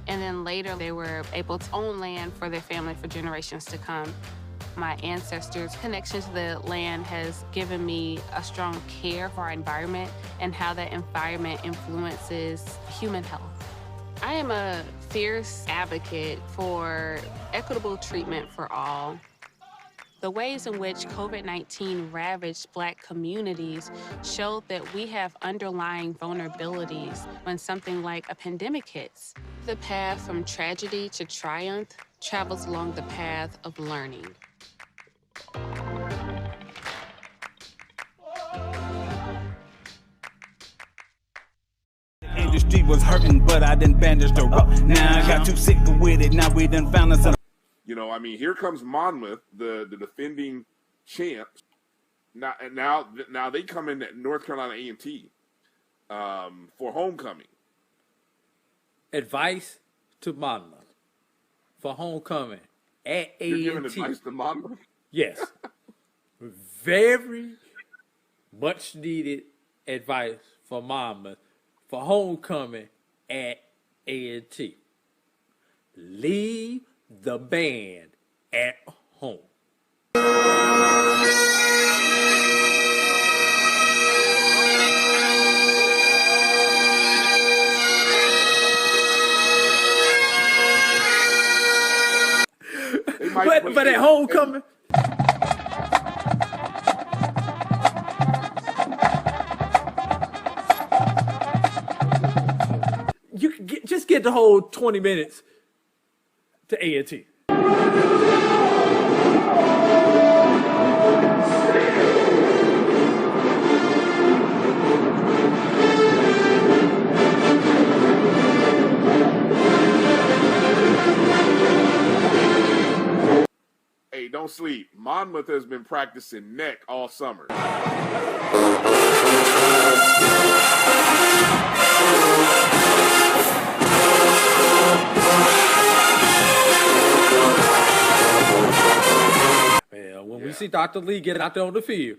And then later they were able to own land for their family for generations to come. My ancestors' connection to the land has given me a strong care for our environment and how that environment influences human health. I am a fierce advocate for equitable treatment for all. The ways in which COVID-19 ravaged Black communities showed that we have underlying vulnerabilities when something like a pandemic hits. The path from tragedy to triumph travels along the path of learning. Industry was hurting, but I didn't bandage the rope. Now I got too sick with it. Now we done found us. You know, I mean, here comes Monmouth, the defending champs. Now they come in at North Carolina A&T for homecoming. Advice to Monmouth for homecoming at A&T. You're giving advice to Monmouth? Yes. Very much needed advice for Monmouth for homecoming at A&T. Leave the band at home. But at homecoming, you can just get the whole 20 minutes to A&T. Hey, don't sleep. Monmouth has been practicing neck all summer. When we see Dr. Lee get out there on the field,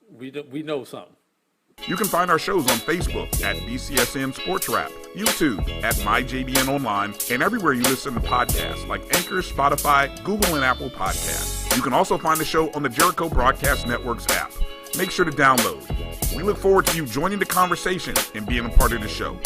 we know something. You can find our shows on Facebook at BCSN SportsWrap, YouTube at MyJBN Online, and everywhere you listen to podcasts like Anchor, Spotify, Google, and Apple Podcasts. You can also find the show on the Jericho Broadcast Network's app. Make sure to download. We look forward to you joining the conversation and being a part of the show.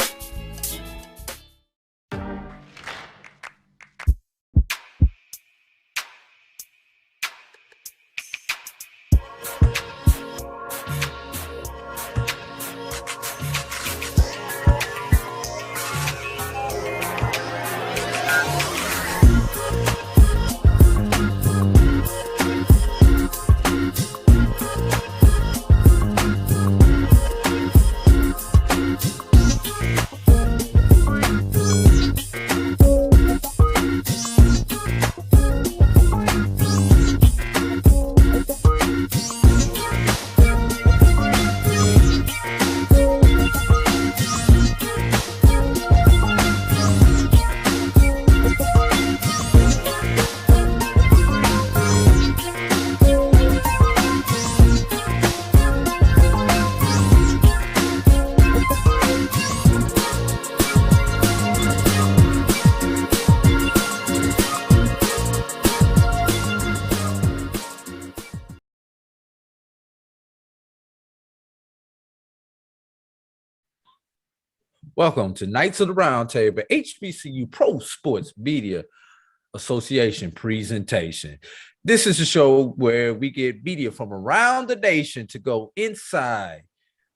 Welcome to Knights of the Roundtable, HBCU-Pro Sports Media Association presentation. This is a show where we get media from around the nation to go inside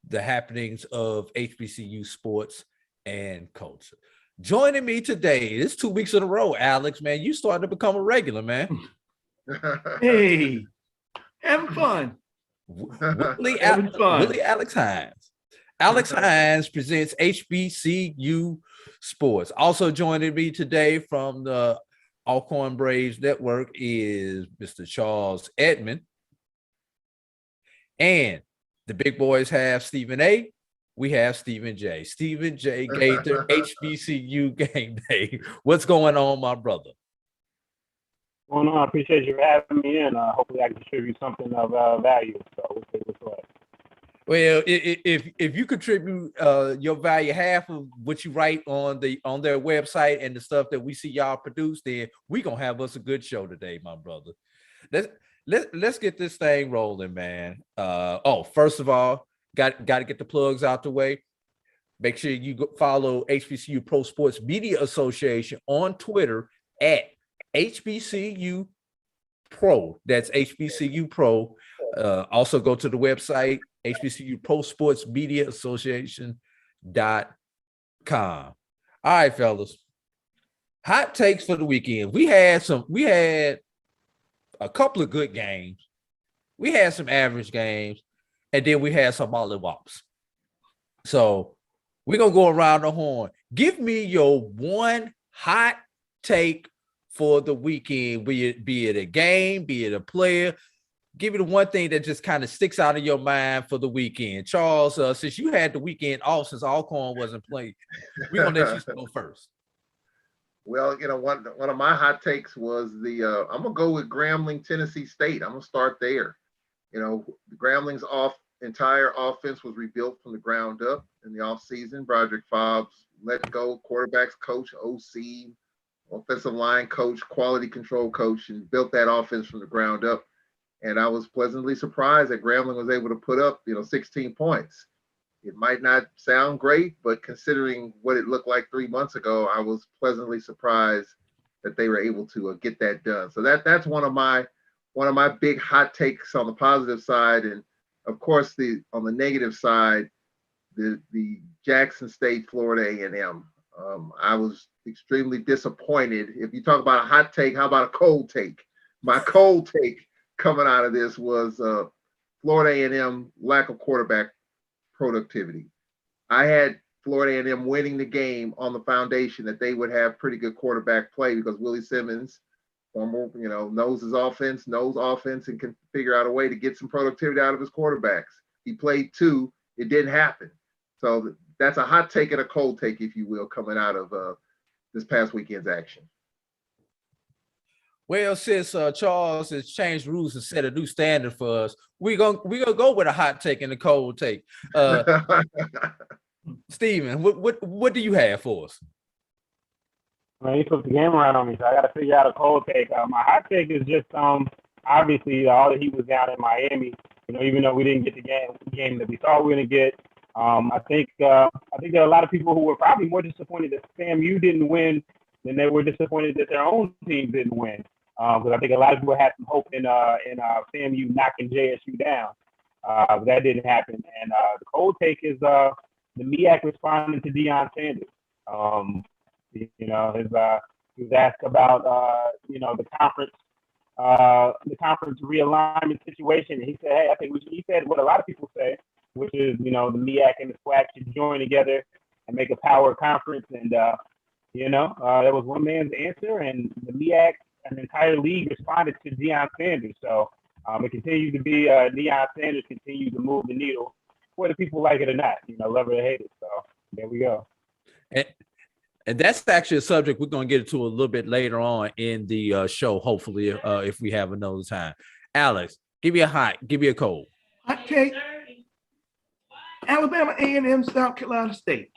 the happenings of HBCU sports and culture. Joining me today, it's 2 weeks in a row, Alex, man. You started to become a regular, man. Hey, having fun. Willie Alex Hines. Alex Hines presents HBCU Sports. Also joining me today from the Alcorn Braves Network is Mr. Charles Edmond. And the big boys have Stephen A. We have Stephen J. Stephen J. Gaither, HBCU Game Day. What's going on, my brother? Well, I appreciate you having me in. Hopefully I can contribute something of value. So we'll see what's what. Well, if you contribute your value half of what you write on their website and the stuff that we see y'all produce, then we gonna have us a good show today, my brother. Let's get this thing rolling, man. First of all, got to get the plugs out the way. Make sure you follow HBCU-Pro Sports Media Association on Twitter at HBCU-Pro. That's HBCU-Pro. Also go to the website, HBCU-Pro Sports Media Association.com. All right, fellas. Hot takes for the weekend. We had a couple of good games. We had some average games, and then we had some mollywops. So we're going to go around the horn. Give me your one hot take for the weekend, be it a game, be it a player. Give me the one thing that just kind of sticks out of your mind for the weekend. Charles, since you had the weekend off, since Alcorn wasn't playing, we're going to let you go first. Well, one of my hot takes was I'm going to go with Grambling, Tennessee State. I'm going to start there. The Grambling's entire offense was rebuilt from the ground up in the offseason. Broderick Fobbs let go, quarterbacks coach, OC, offensive line coach, quality control coach, and built that offense from the ground up. And I was pleasantly surprised that Grambling was able to put up, 16 points. It might not sound great, but considering what it looked like 3 months ago, I was pleasantly surprised that they were able to get that done. So that's one of my big hot takes on the positive side. And of course, on the negative side, the Jackson State, Florida A&M. I was extremely disappointed. If you talk about a hot take, how about a cold take? My cold take coming out of this was Florida A&M lack of quarterback productivity. I had Florida A&M winning the game on the foundation that they would have pretty good quarterback play because Willie Simmons, knows his offense, and can figure out a way to get some productivity out of his quarterbacks. He played 2. It didn't happen. So that's a hot take and a cold take, if you will, coming out of this past weekend's action. Well, since Charles has changed rules and set a new standard for us, we're gonna go with a hot take and a cold take. Steven, what do you have for us? Well, you put the game around on me, so I got to figure out a cold take. My hot take is just obviously all the heat was down in Miami. Even though we didn't get the game that we thought we were going to get. I think there are a lot of people who were probably more disappointed that FAMU didn't win than they were disappointed that their own team didn't win. Because I think a lot of people had some hope in FAMU knocking JSU down, but that didn't happen. And the cold take is the MEAC responding to Deion Sanders. He was asked about the conference realignment situation, and he said, "Hey, I think he said what a lot of people say, which is the MEAC and the SWAC should join together and make a power conference." And that was one man's answer, and the MEAC and the entire league responded to Deion Sanders. So it continues to be Deion Sanders continues to move the needle, whether people like it or not, love it or hate it. So there we go. And that's actually a subject we're going to get into a little bit later on in the show, hopefully, if we have another time. Alex, give me a hot, give me a cold. Hot take. Alabama A&M, South Carolina State.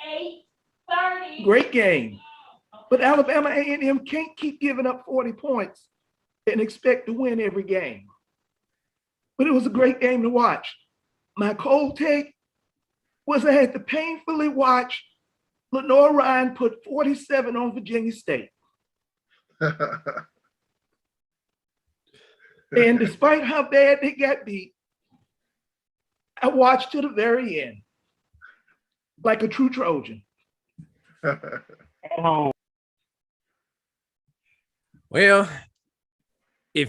8:30. Great game. But Alabama A&M can't keep giving up 40 points and expect to win every game. But it was a great game to watch. My cold take was I had to painfully watch Lenore Ryan put 47 on Virginia State. And despite how bad they got beat, I watched to the very end, like a true Trojan. At home. Well, I'm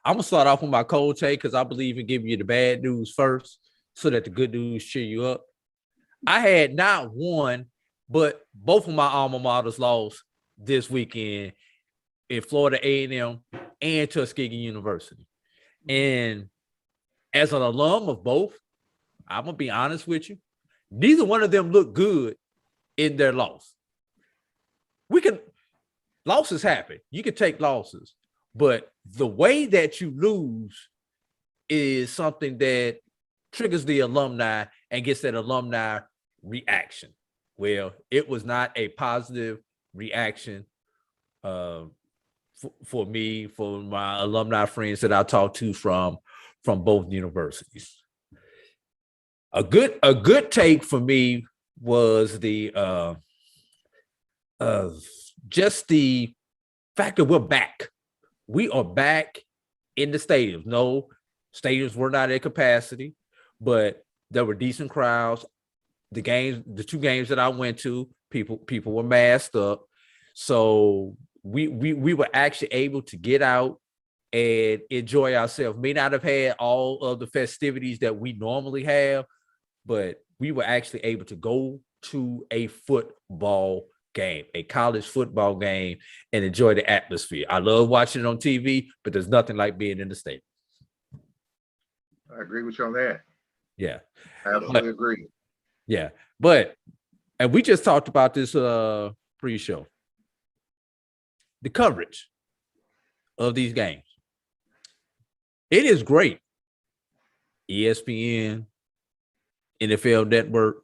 gonna start off with my cold take because I believe in giving you the bad news first, so that the good news cheer you up. I had not one, but both of my alma maters lost this weekend in Florida A&M and Tuskegee University. And as an alum of both, I'm gonna be honest with you, neither one of them looked good in their loss. Losses happen. You can take losses, but the way that you lose is something that triggers the alumni and gets that alumni reaction. Well, it was not a positive reaction for me, for my alumni friends that I talked to from both universities. A good take for me was the just the fact that we're back. We are back in the stadiums. No, stadiums were not at capacity, but there were decent crowds. The two games that I went to, people were masked up. So we were actually able to get out and enjoy ourselves. May not have had all of the festivities that we normally have, but we were actually able to go to a football game, a college football game, and enjoy the atmosphere. I love watching it on TV, but there's nothing like being in the stadium. I agree with you on that. Yeah. I absolutely agree. Yeah. And we just talked about this pre-show. The coverage of these games. It is great. ESPN, NFL Network,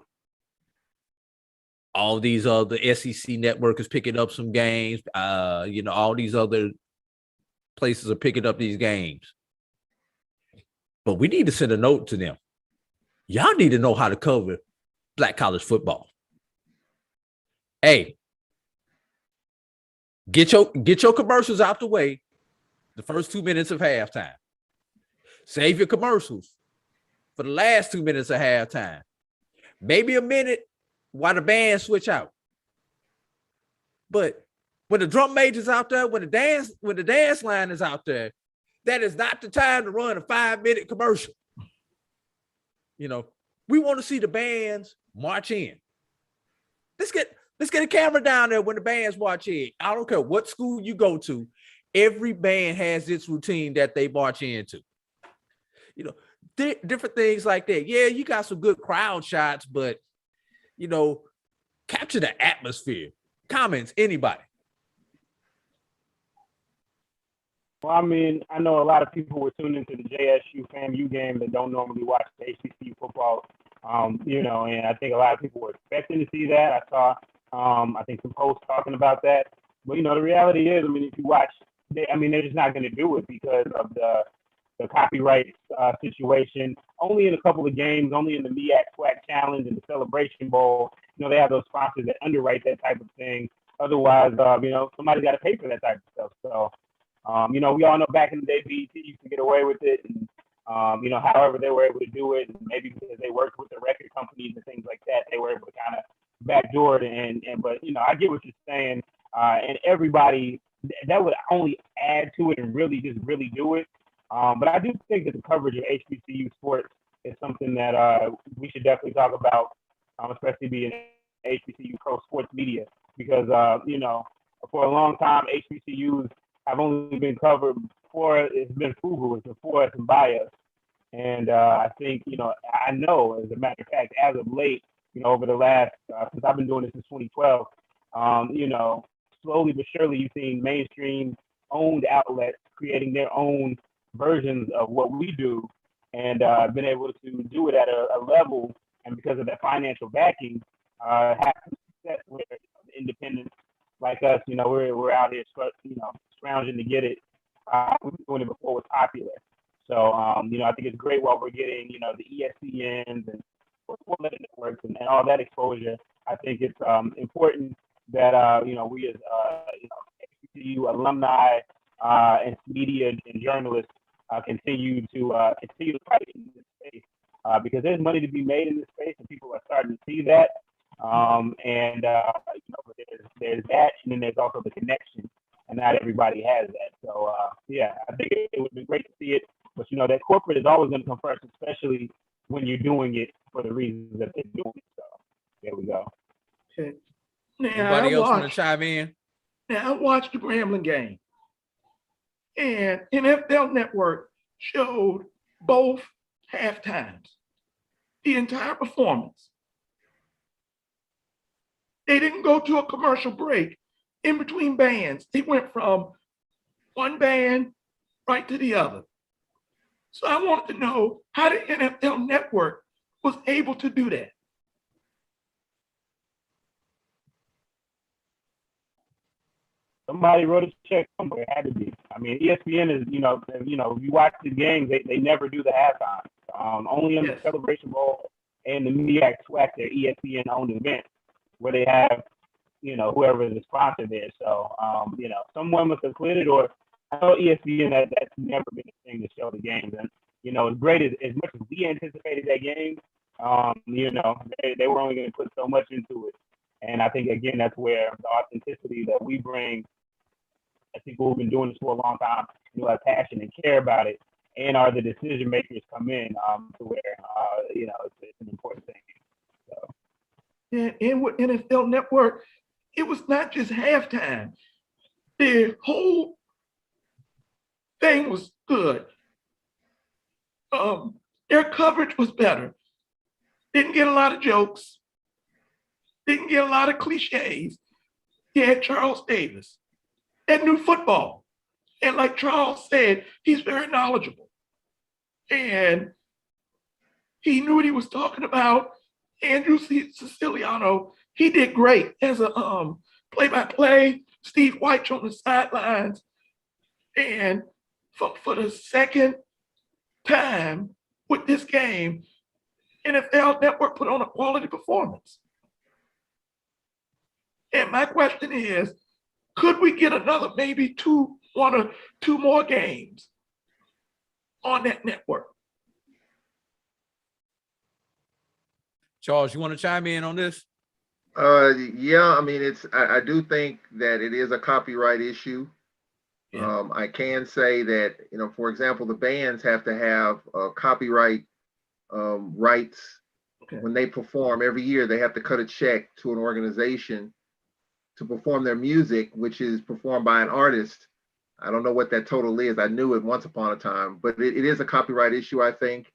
all these other SEC network is picking up some games. All these other places are picking up these games. But we need to send a note to them. Y'all need to know how to cover Black college football. Hey, get your commercials out the way the first 2 minutes of halftime. Save your commercials for the last 2 minutes of halftime. Maybe a minute while the band switch out. But when the drum major's out there, when the dance line is out there, that is not the time to run a 5-minute commercial. We want to see the bands march in. Let's get a camera down there when the bands march in. I don't care what school you go to. Every band has its routine that they march into. Different things like that. Yeah, you got some good crowd shots, but capture the atmosphere. Comments, anybody? Well, I mean, I know a lot of people were tuned into the JSU FAMU game that don't normally watch the HBCU football, and I think a lot of people were expecting to see that. I saw, I think some posts talking about that. But, the reality is, if you watch, they're just not going to do it because of the copyright situation. Only in a couple of games, only in the MEAC SWAC Challenge and the Celebration Bowl, they have those sponsors that underwrite that type of thing. Otherwise, somebody's got to pay for that type of stuff. So, we all know back in the day, BET used to get away with it, and however they were able to do it, and maybe because they worked with the record companies and things like that, they were able to kind of backdoor it. But I get what you're saying, and everybody that would only add to it and really do it. But I do think that the coverage of HBCU sports is something that we should definitely talk about, especially being HBCU-Pro Sports Media, because for a long time HBCUs have only been covered for it's been FUBU, it's been for us and by us. And I think, I know, as a matter of fact, as of late, over the last, since I've been doing this since 2012, slowly but surely you've seen mainstream owned outlets creating their own versions of what we do, and been able to do it at a level, and because of that financial backing, have success with independents like us. We're out here, scrounging to get it. We've been doing it before it was popular. So, I think it's great while we're getting, the ESPNs and sports networks and all that exposure. I think it's important that, we as, HBCU alumni and media and journalists continue to fight in this space because there's money to be made in this space, and people are starting to see that. There's that, and then there's also the connection, and not everybody has that. So, I think it would be great to see it. But, that corporate is always going to come first, especially when you're doing it for the reasons that they're doing it. So, there we go. Okay. Anybody else want to chime in? Now, I watched the Grambling game, and NFL Network showed both halftimes, the entire performance. They didn't go to a commercial break in between bands. They went from one band right to the other. So I wanted to know, how did NFL Network was able to do that? Somebody wrote a check somewhere. It had to be. I mean, ESPN is, if you watch the games, they never do the halftime. Only in the Celebration Bowl and the MEAC SWAC, their ESPN-owned event, where they have, whoever is the sponsor there. So, someone must have quit it, or I know ESPN, that's never been a thing to show the games. And, as great as much as we anticipated that game, they were only going to put so much into it. And I think, again, that's where the authenticity that we bring, as people who've been doing this for a long time, who have passion and care about it, and are the decision makers come in to where, it's an important thing. So. And with NFL Network, it was not just halftime. The whole thing was good. Their coverage was better. Didn't get a lot of jokes. Didn't get a lot of cliches. You had Charles Davis that knew football. And like Charles said, he's very knowledgeable. And he knew what he was talking about. Andrew Siciliano, he did great as a play-by-play. Steve White on the sidelines. And for the second time with this game, NFL Network put on a quality performance. And my question is, could we get another maybe one or two more games on that network? Charles, you want to chime in on this? Yeah, I mean, I do think that it is a copyright issue. Yeah. I can say that, for example, the bands have to have copyright rights. Okay. When they perform every year. They have to cut a check to an organization to perform their music, which is performed by an artist. I don't know what that total is. I knew it once upon a time, but it is a copyright issue, I think.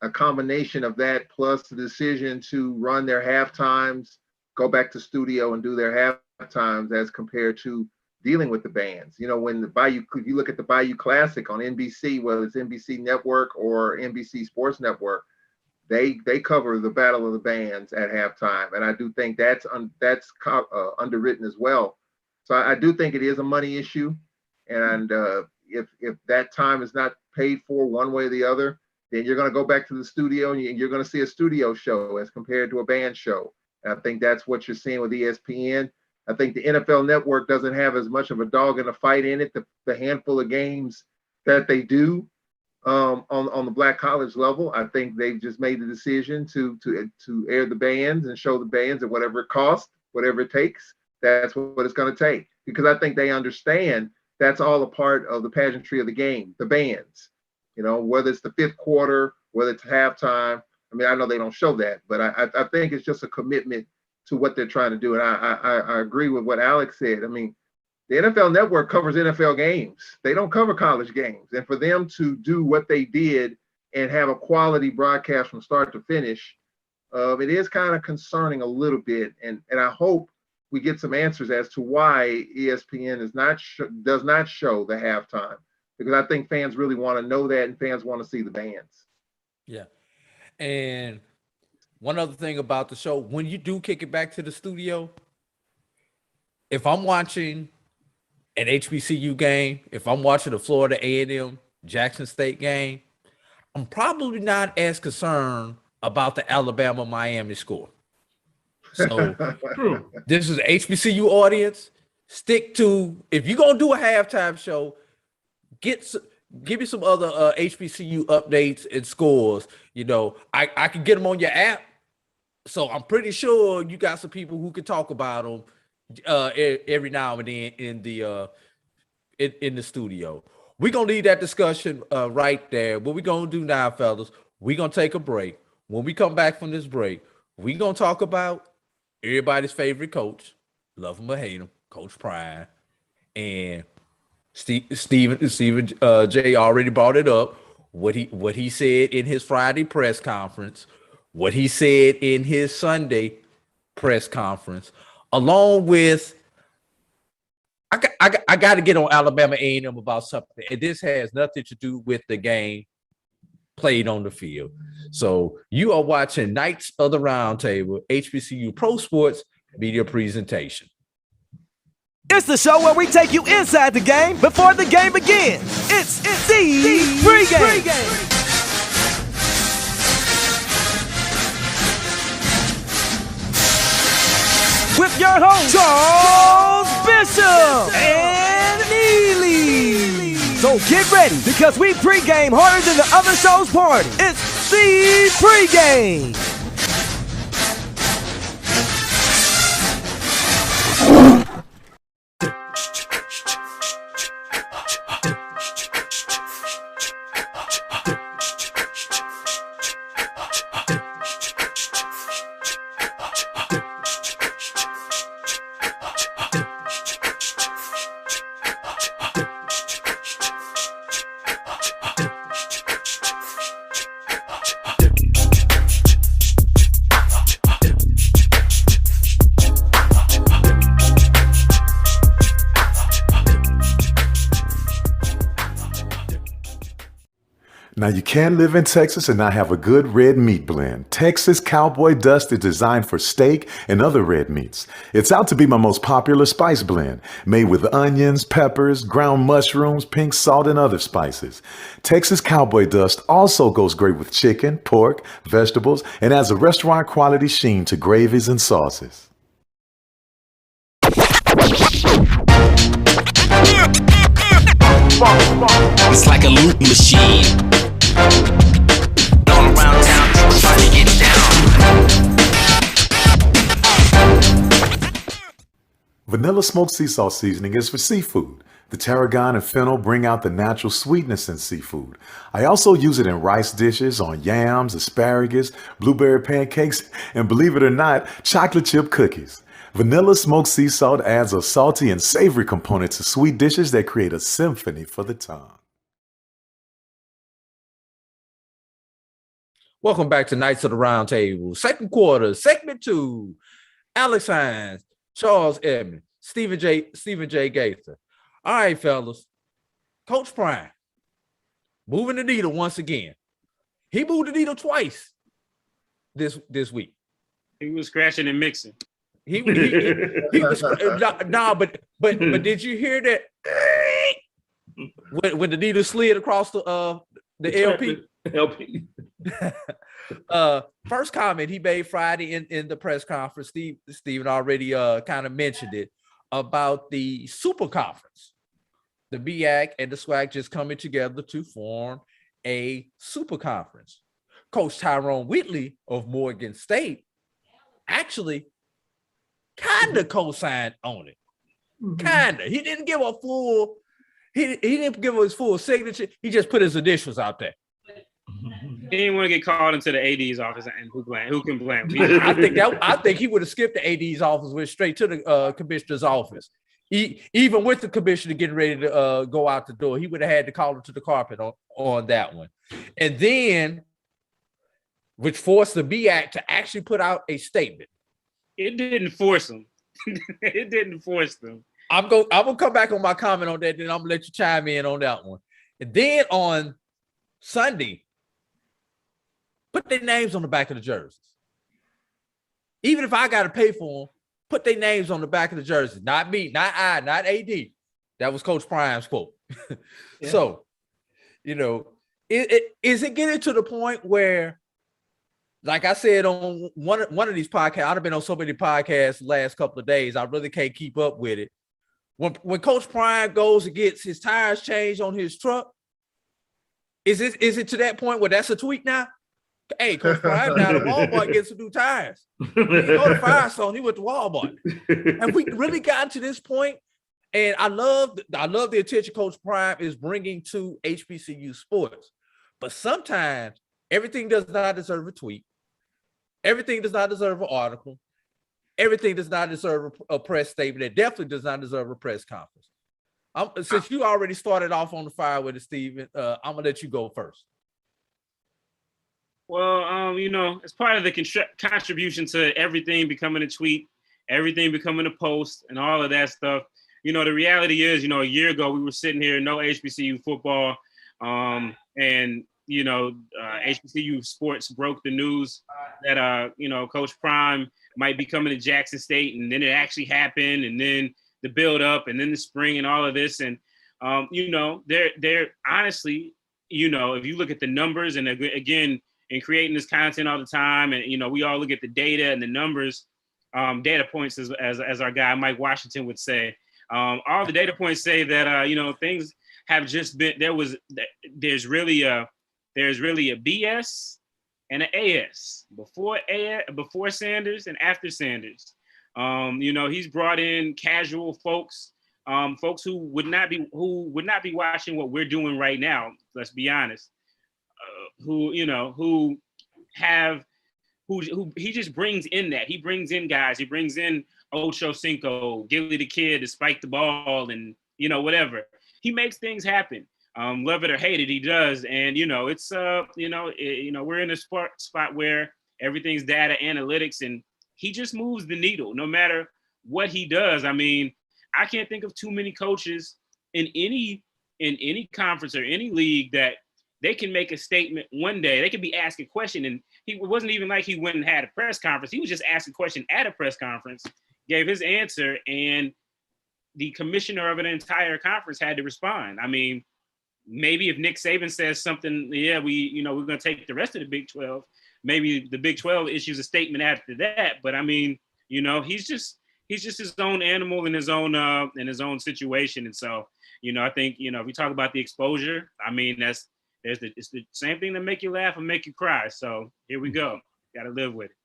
A combination of that plus the decision to run their halftimes, go back to studio and do their halftimes as compared to dealing with the bands. When if you look at the Bayou Classic on NBC, whether it's NBC Network or NBC Sports Network, they cover the Battle of the Bands at halftime, and I do think that's underwritten as well. So I do think it is a money issue, and if that time is not paid for one way or the other, then you're going to go back to the studio and you're going to see a studio show as compared to a band show. And I think that's what you're seeing with ESPN. I think the NFL Network doesn't have as much of a dog in the fight in it. The handful of games that they do on the black college level, I think they've just made the decision to air the bands and show the bands at whatever it costs, whatever it takes. That's what it's going to take, because I think they understand that's all a part of the pageantry of the game, the bands. Whether it's the fifth quarter, whether it's halftime. I mean, I know they don't show that, but I think it's just a commitment to what they're trying to do. And I agree with what Alex said. I mean, the NFL Network covers NFL games. They don't cover college games. And for them to do what they did and have a quality broadcast from start to finish, it is kind of concerning a little bit. And I hope we get some answers as to why ESPN does not show the halftime, because I think fans really want to know that, and fans want to see the bands. Yeah. And one other thing about the show, when you do kick it back to the studio, if I'm watching an HBCU game, if I'm watching a Florida A&M Jackson State game, I'm probably not as concerned about the Alabama-Miami score. So this is an HBCU audience. Stick to, if you're going to do a halftime show, give me some other HBCU updates and scores. I can get them on your app. So I'm pretty sure you got some people who can talk about them every now and then in the studio. We're going to leave that discussion right there. What we're going to do now, fellas, we're going to take a break. When we come back from this break, we're going to talk about everybody's favorite coach, love him or hate him, Coach Prime. And Stephen J already brought it up, what he said in his Friday press conference, what he said in his Sunday press conference, along with I got to get on Alabama A&M about something, and this has nothing to do with the game, played on the field. So you are watching Knights of the Roundtable, HBCU Pro Sports Media Presentation. It's the show where we take you inside the game before the game begins. It's the pregame. With your host, Charles Bishop and Neely. So get ready, because we pregame harder than the other show's party. It's the pregame. Now, you can live in Texas and not have a good red meat blend. Texas Cowboy Dust is designed for steak and other red meats. It's out to be my most popular spice blend, made with onions, peppers, ground mushrooms, pink salt, and other spices. Texas Cowboy Dust also goes great with chicken, pork, vegetables, and adds a restaurant quality sheen to gravies and sauces. It's like a loot machine. All around town, trying to get down. Vanilla smoked sea salt seasoning is for seafood. The tarragon and fennel bring out the natural sweetness in seafood. I also use it in rice dishes, on yams, asparagus, blueberry pancakes, and believe it or not, chocolate chip cookies. Vanilla smoked sea salt adds a salty and savory component to sweet dishes that create a symphony for the tongue. Welcome back to Knights of the Roundtable. Second quarter, segment 2. Alex Hines, Charles Edmond, Stephen J. Gaither. All right, fellas. Coach Prime, moving the needle once again. He moved the needle twice this week. He was scratching and mixing. He was but did you hear that when the needle slid across the LP? LP. First comment he made Friday in the press conference, Stephen already kind of mentioned it, about the super conference. The BAC and the SWAC just coming together to form a super conference. Coach Tyrone Whitley of Morgan State actually kind of co-signed on it. Kind of. He didn't give a full, he didn't give his full signature. He just put his initials out there. He didn't want to get called into the AD's office and who can blame? I think he would have skipped the AD's office, went straight to the commissioner's office. Even with the commissioner getting ready to go out the door, he would have had to call him to the carpet on that one. And then, which forced the BAC to actually put out a statement. It didn't force them. It didn't force them. I'm gonna come back on my comment on that, then I'm gonna let you chime in on that one. And then on Sunday, put their names on the back of the jerseys. Even if I gotta pay for them, put their names on the back of the jerseys. Not me, not I, not AD. That was Coach Prime's quote. Yeah. So, is it getting to the point where, like I said on one of these podcasts, I've been on so many podcasts the last couple of days, I really can't keep up with it. When Coach Prime goes and gets his tires changed on his truck, is it to that point where that's a tweet now? Hey, Coach Prime now the Walmart gets some new tires. He didn't go to Firestone, he went to Walmart. Have we really gotten to this point? And I love the attention Coach Prime is bringing to HBCU sports. But sometimes everything does not deserve a tweet. Everything does not deserve an article. Everything does not deserve a press statement. It definitely does not deserve a press conference. Since you already started off on the fire with it, Stephen, I'm going to let you go first. Well, it's part of the contribution to everything becoming a tweet, everything becoming a post, and all of that stuff. The reality is, a year ago, we were sitting here, no HBCU football. And HBCU Sports broke the news that Coach Prime might be coming to Jackson State, and then it actually happened, and then the build up, and then the spring, and all of this, and they're honestly, if you look at the numbers, and again, in creating this content all the time, and we all look at the data and the numbers, data points, as our guy Mike Washington would say, all the data points say that things have just been there's really a BS and an AS before Sanders and after Sanders. He's brought in casual folks, folks who would not be watching what we're doing right now. Let's be honest. Who he just brings in that. He brings in guys. He brings in Ocho Cinco, Gilly the Kid to spike the ball, and whatever. He makes things happen. Love it or hate it, he does. And it's we're in a spot where everything's data analytics, and he just moves the needle no matter what he does. I mean, I can't think of too many coaches in any conference or any league that they can make a statement one day. They could be asked a question, and it wasn't even like he went and had a press conference. He was just asked a question at a press conference, gave his answer, and the commissioner of an entire conference had to respond. I mean, maybe if Nick Saban says something, we're going to take the rest of the Big 12. Maybe the Big 12 issues a statement after that. But I mean, he's just his own animal in his own situation. And so, I think, if we talk about the exposure, I mean, it's the same thing that make you laugh and make you cry. So here we go. Got to live with it.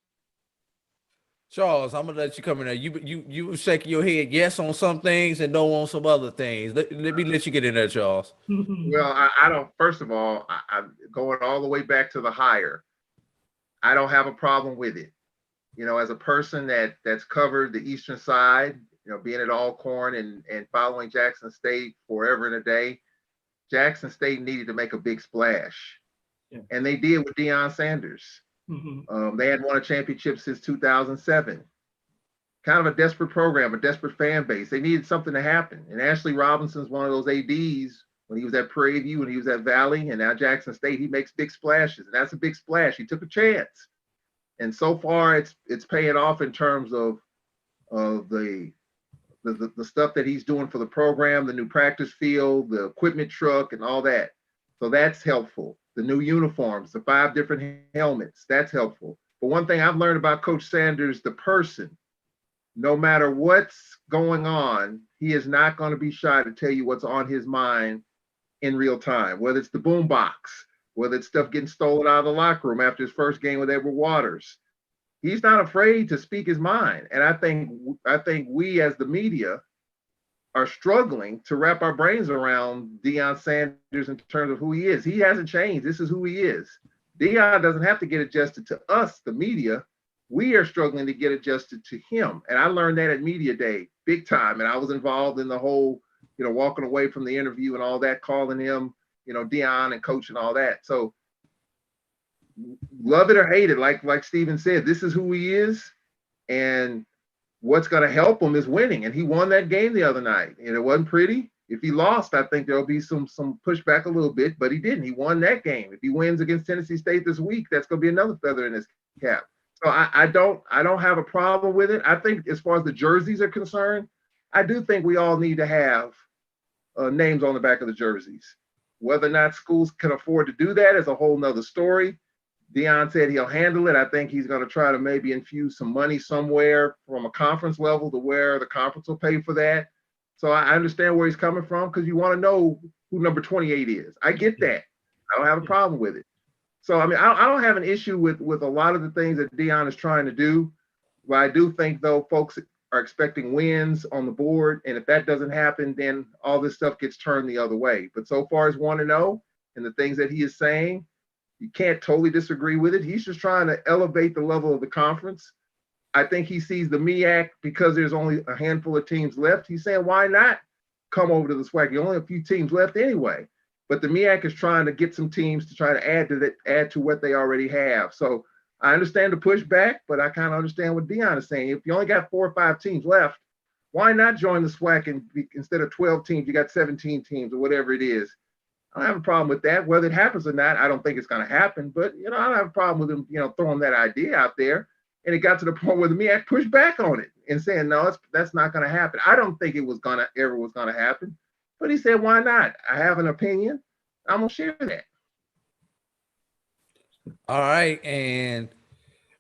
Charles, I'm gonna let you come in there. You were shaking your head yes on some things and no on some other things. Let me let you get in there, Charles. Well, I don't. First of all, I'm going all the way back to the hire. I don't have a problem with it. As a person that's covered the eastern side, being at Alcorn and following Jackson State forever and a day, Jackson State needed to make a big splash, and they did with Deion Sanders. Mm-hmm. They had won a championship since 2007. Kind of a desperate program, a desperate fan base. They needed something to happen. And Ashley Robinson's one of those ADs when he was at Prairie View, when he was at Valley, and now Jackson State, he makes big splashes. And that's a big splash. He took a chance. And so far it's paying off in terms of the stuff that he's doing for the program, the new practice field, the equipment truck, and all that. So that's helpful. The new uniforms, the 5 different helmets, that's helpful. But one thing I've learned about Coach Sanders, the person, no matter what's going on, he is not going to be shy to tell you what's on his mind in real time, whether it's the boom box, whether it's stuff getting stolen out of the locker room after his first game with Edward Waters. He's not afraid to speak his mind. And I think we as the media are struggling to wrap our brains around Deion Sanders in terms of who he is. He hasn't changed. This is who he is. Deion doesn't have to get adjusted to us, the media. We are struggling to get adjusted to him. And I learned that at Media Day, big time. And I was involved in the whole, walking away from the interview and all that, calling him, Deion and coach and all that. So love it or hate it, like Steven said, this is who he is. And what's going to help him is winning. And he won that game the other night. And it wasn't pretty. If he lost, I think there'll be some pushback a little bit, but he didn't. He won that game. If he wins against Tennessee State this week, that's going to be another feather in his cap. So I don't have a problem with it. I think as far as the jerseys are concerned, I do think we all need to have names on the back of the jerseys. Whether or not schools can afford to do that is a whole nother story. Deion said he'll handle it. I think he's going to try to maybe infuse some money somewhere from a conference level to where the conference will pay for that. So I understand where he's coming from because you want to know who number 28 is. I get that. I don't have a problem with it. So, I mean, I don't have an issue with a lot of the things that Deion is trying to do. But I do think, though, folks are expecting wins on the board. And if that doesn't happen, then all this stuff gets turned the other way. But so far as 1-0 and the things that he is saying, you can't totally disagree with it. He's just trying to elevate the level of the conference. I think he sees the MEAC because there's only a handful of teams left. He's saying, why not come over to the SWAC? There's only a few teams left anyway. But the MEAC is trying to get some teams to try to add to what they already have. So I understand the pushback, but I kind of understand what Deion is saying. If you only got 4 or 5 teams left, why not join the SWAC and instead of 12 teams, you got 17 teams or whatever it is. I don't have a problem with that. Whether it happens or not, I don't think it's going to happen. But, I don't have a problem with him, throwing that idea out there. And it got to the point where the MEAC pushed back on it and saying, no, that's not going to happen. I don't think it was going to happen. But he said, why not? I have an opinion. I'm going to share that. All right. And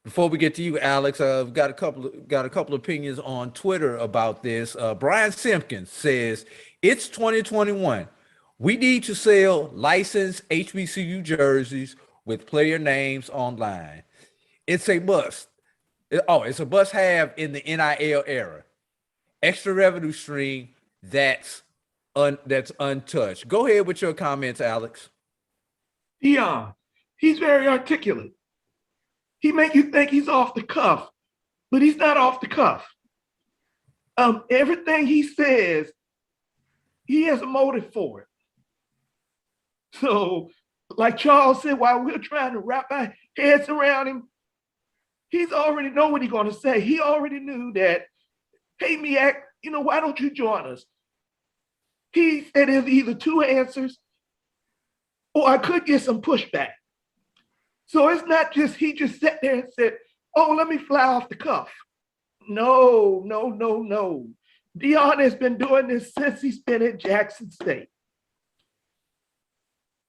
before we get to you, Alex, I've got a couple opinions on Twitter about this. Brian Simpkins says, it's 2021. We need to sell licensed HBCU jerseys with player names online. It's a must. It's a must-have in the NIL era. Extra revenue stream that's untouched. Go ahead with your comments, Alex. Deion, he's very articulate. He make you think he's off the cuff, but he's not off the cuff. Everything he says, he has a motive for it. So, like Charles said, while we're trying to wrap our heads around him, he's already know what he's going to say. He already knew that, hey, MEAC, why don't you join us? He said there's either two answers, or I could get some pushback. So it's not just he just sat there and said, oh, let me fly off the cuff. No. Deion has been doing this since he's been at Jackson State.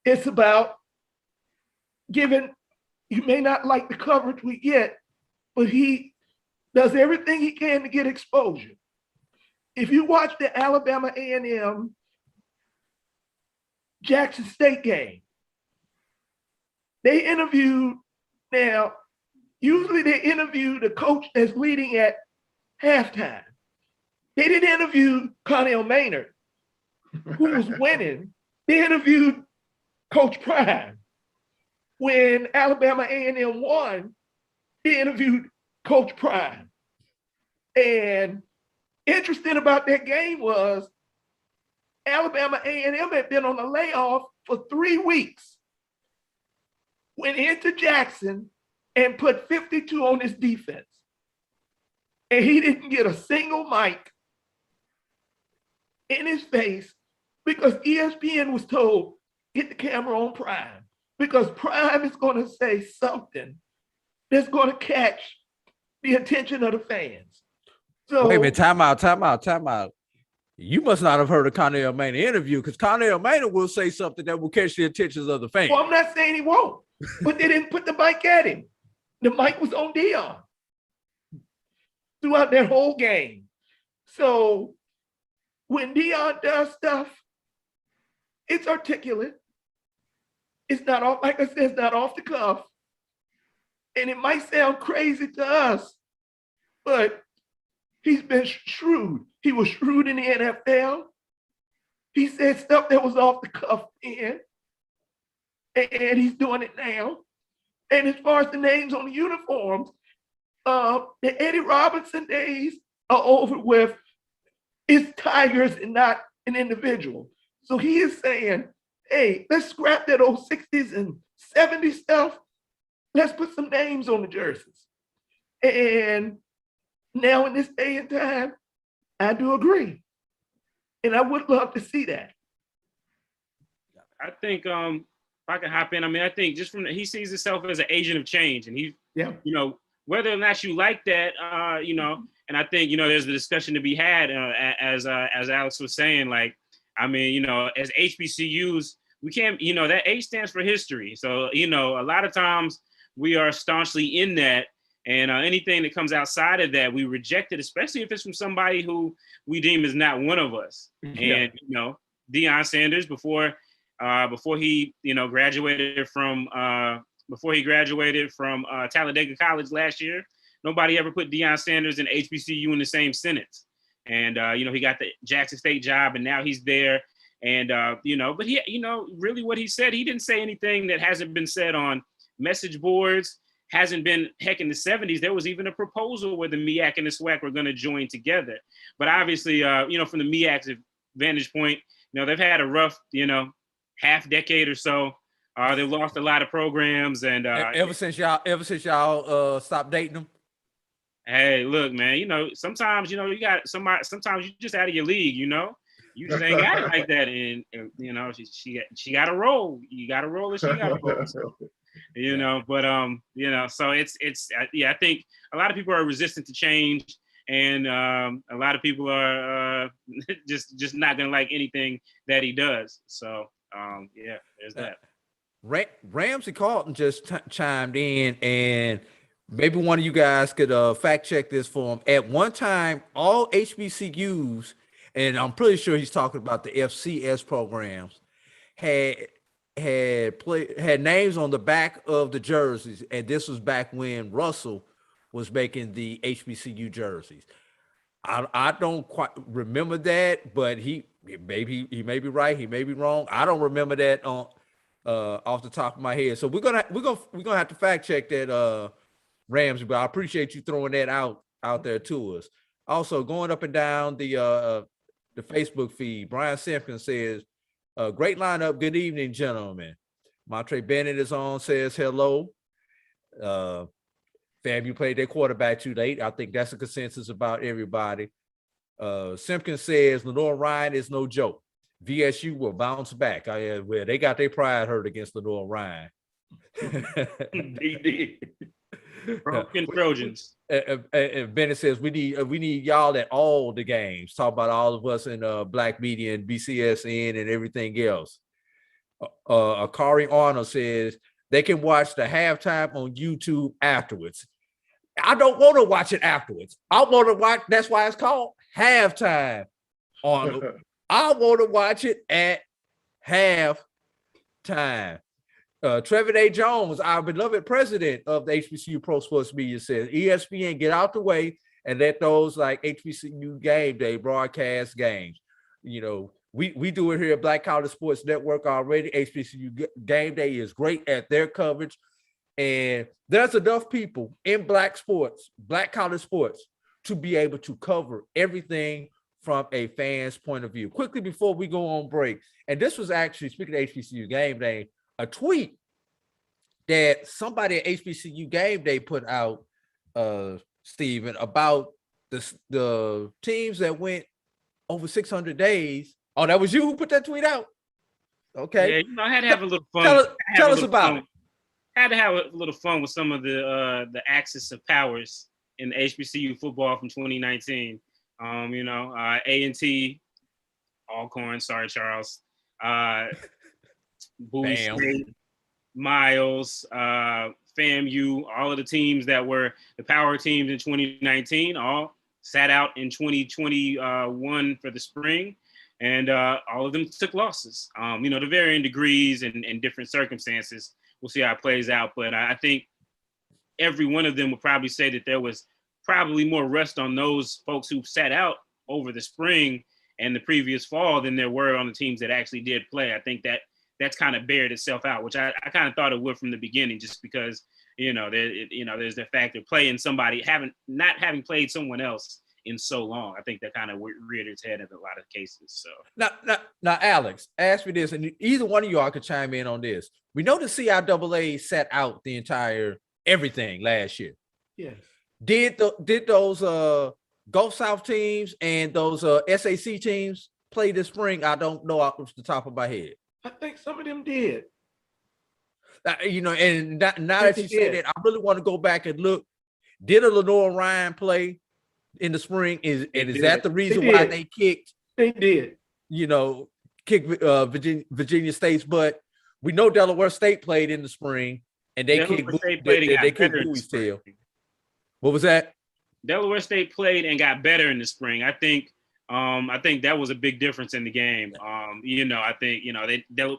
It's about giving, you may not like the coverage we get, but he does everything he can to get exposure. If you watch the Alabama A&M Jackson State game, they interviewed, now, usually they interview the coach that's leading at halftime. They didn't interview Connell Maynard, who was winning. They interviewed Coach Prime. When Alabama A&M won, they interviewed Coach Prime. And interesting about that game was Alabama A&M had been on a layoff for 3 weeks. Went into Jackson and put 52 on his defense. And he didn't get a single mic in his face because ESPN was told, get the camera on Prime, because Prime is going to say something that's going to catch the attention of the fans. So, wait a minute, time out. You must not have heard a Connell Maynard interview, because Connell Maynard will say something that will catch the attention of the fans. Well, I'm not saying he won't, but they didn't put the mic at him. The mic was on Deion throughout that whole game. So when Deion does stuff, it's articulate. It's not off, like I said, it's not off the cuff. And it might sound crazy to us, but he's been shrewd. He was shrewd in the NFL. He said stuff that was off the cuff then, and he's doing it now. And as far as the names on the uniforms, the Eddie Robinson days are over with. It's Tigers and not an individual. So he is saying, hey, let's scrap that old 60s and 70s stuff. Let's put some names on the jerseys. And now in this day and time, I do agree. And I would love to see that. I think if I can hop in, I think just he sees himself as an agent of change, and whether or not you like that, and I think, there's the discussion to be had as Alex was saying, as HBCUs, we can't, that H stands for history. So, a lot of times we are staunchly in that, and anything that comes outside of that, we reject it, especially if it's from somebody who we deem is not one of us. Yeah. And, Deion Sanders, before he graduated from Talladega College last year, nobody ever put Deion Sanders and HBCU in the same sentence. And he got the Jackson State job, and now he's there. And but he, really what he said, he didn't say anything that hasn't been said on message boards. Hasn't been, heck, in the 70s, there was even a proposal where the MEAC and the SWAC were going to join together. But obviously, from the MEAC's vantage point, they've had a rough, half decade or so. They've lost a lot of programs, and ever since y'all stopped dating them. Hey, look, man. Sometimes you got somebody. Sometimes you just out of your league. You You just ain't got it like that. And you know, she got to roll. You got to roll, and she got to roll. So, you know, but you know, so it's yeah. I think a lot of people are resistant to change, and a lot of people are just not gonna like anything that he does. So yeah, there's that. Ramsey Carlton just chimed in, and maybe one of you guys could fact check this for him. At one time, all HBCUs, and I'm pretty sure he's talking about the FCS programs, had names on the back of the jerseys, and this was back when Russell was making the HBCU jerseys. I don't quite remember that, but he may be right, he may be wrong. I don't remember that on off the top of my head. So we're gonna have to fact check that, Ramsey. But I appreciate you throwing that out there to us. Also, going up and down the Facebook feed, Brian Simpkins says, "Great lineup. Good evening, gentlemen." Montre Bennett is on, says hello. FAMU played their quarterback too late. I think that's a consensus about everybody. Simpkins says Lenore Ryan is no joke. VSU will bounce back. Well, they got their pride hurt against Lenore Ryan. They did. Broken Trojans. And Bennett says we need y'all at all the games. Talk about all of us in Black Media and BCSN and everything else. Akari Arnold says they can watch the halftime on YouTube afterwards. I don't want to watch it afterwards. I want to watch. That's why it's called halftime. Arnold. I want to watch it at halftime. Trevor A. Jones, our beloved president of the HBCU-Pro Sports Media, says ESPN get out the way and let those like HBCU Game Day broadcast games. You know, we do it here at Black College Sports Network already. HBCU Game Day is great at their coverage. And there's enough people in Black sports, Black college sports, to be able to cover everything from a fan's point of view. Quickly before we go on break, and this was actually, speaking of HBCU Game Day, a tweet that somebody at HBCU Game Day put out, Stephen, about the teams that went over 600 days. Oh, that was you who put that tweet out? Okay. Yeah, you know, I had to have a little fun. Tell us about it. Had to have a little fun with some of the axis of powers in the HBCU football from 2019. You know, A&T, Alcorn, sorry, Charles, Bowie State, Miles, FAMU, all of the teams that were the power teams in 2019, all sat out in 2021 for the spring, and all of them took losses, you know, to varying degrees and different circumstances. We'll see how it plays out, but I think every one of them will probably say that there was probably more rest on those folks who sat out over the spring and the previous fall than there were on the teams that actually did play. I think that's kind of bared itself out, which I kind of thought it would from the beginning, just because, you know, there's the fact of playing somebody, not having played someone else in so long. I think that kind of reared its head in a lot of cases. So now, Alex, ask me this, and either one of y'all could chime in on this. We know the CIAA sat out the entire everything last year. Yes. Did those Gulf South teams and those SAC teams play this spring? I don't know off the top of my head. I think some of them did. You know, and now that you said that, I really want to go back and look. Did a Lenore Ryan play in the spring? Is that the reason why they kicked? They did. You know, kicked Virginia State's butt. We know Delaware State played in the spring, and they kicked Bowie's tail. What was that? Delaware State played and got better in the spring. I think that was a big difference in the game. You know, I think, you know,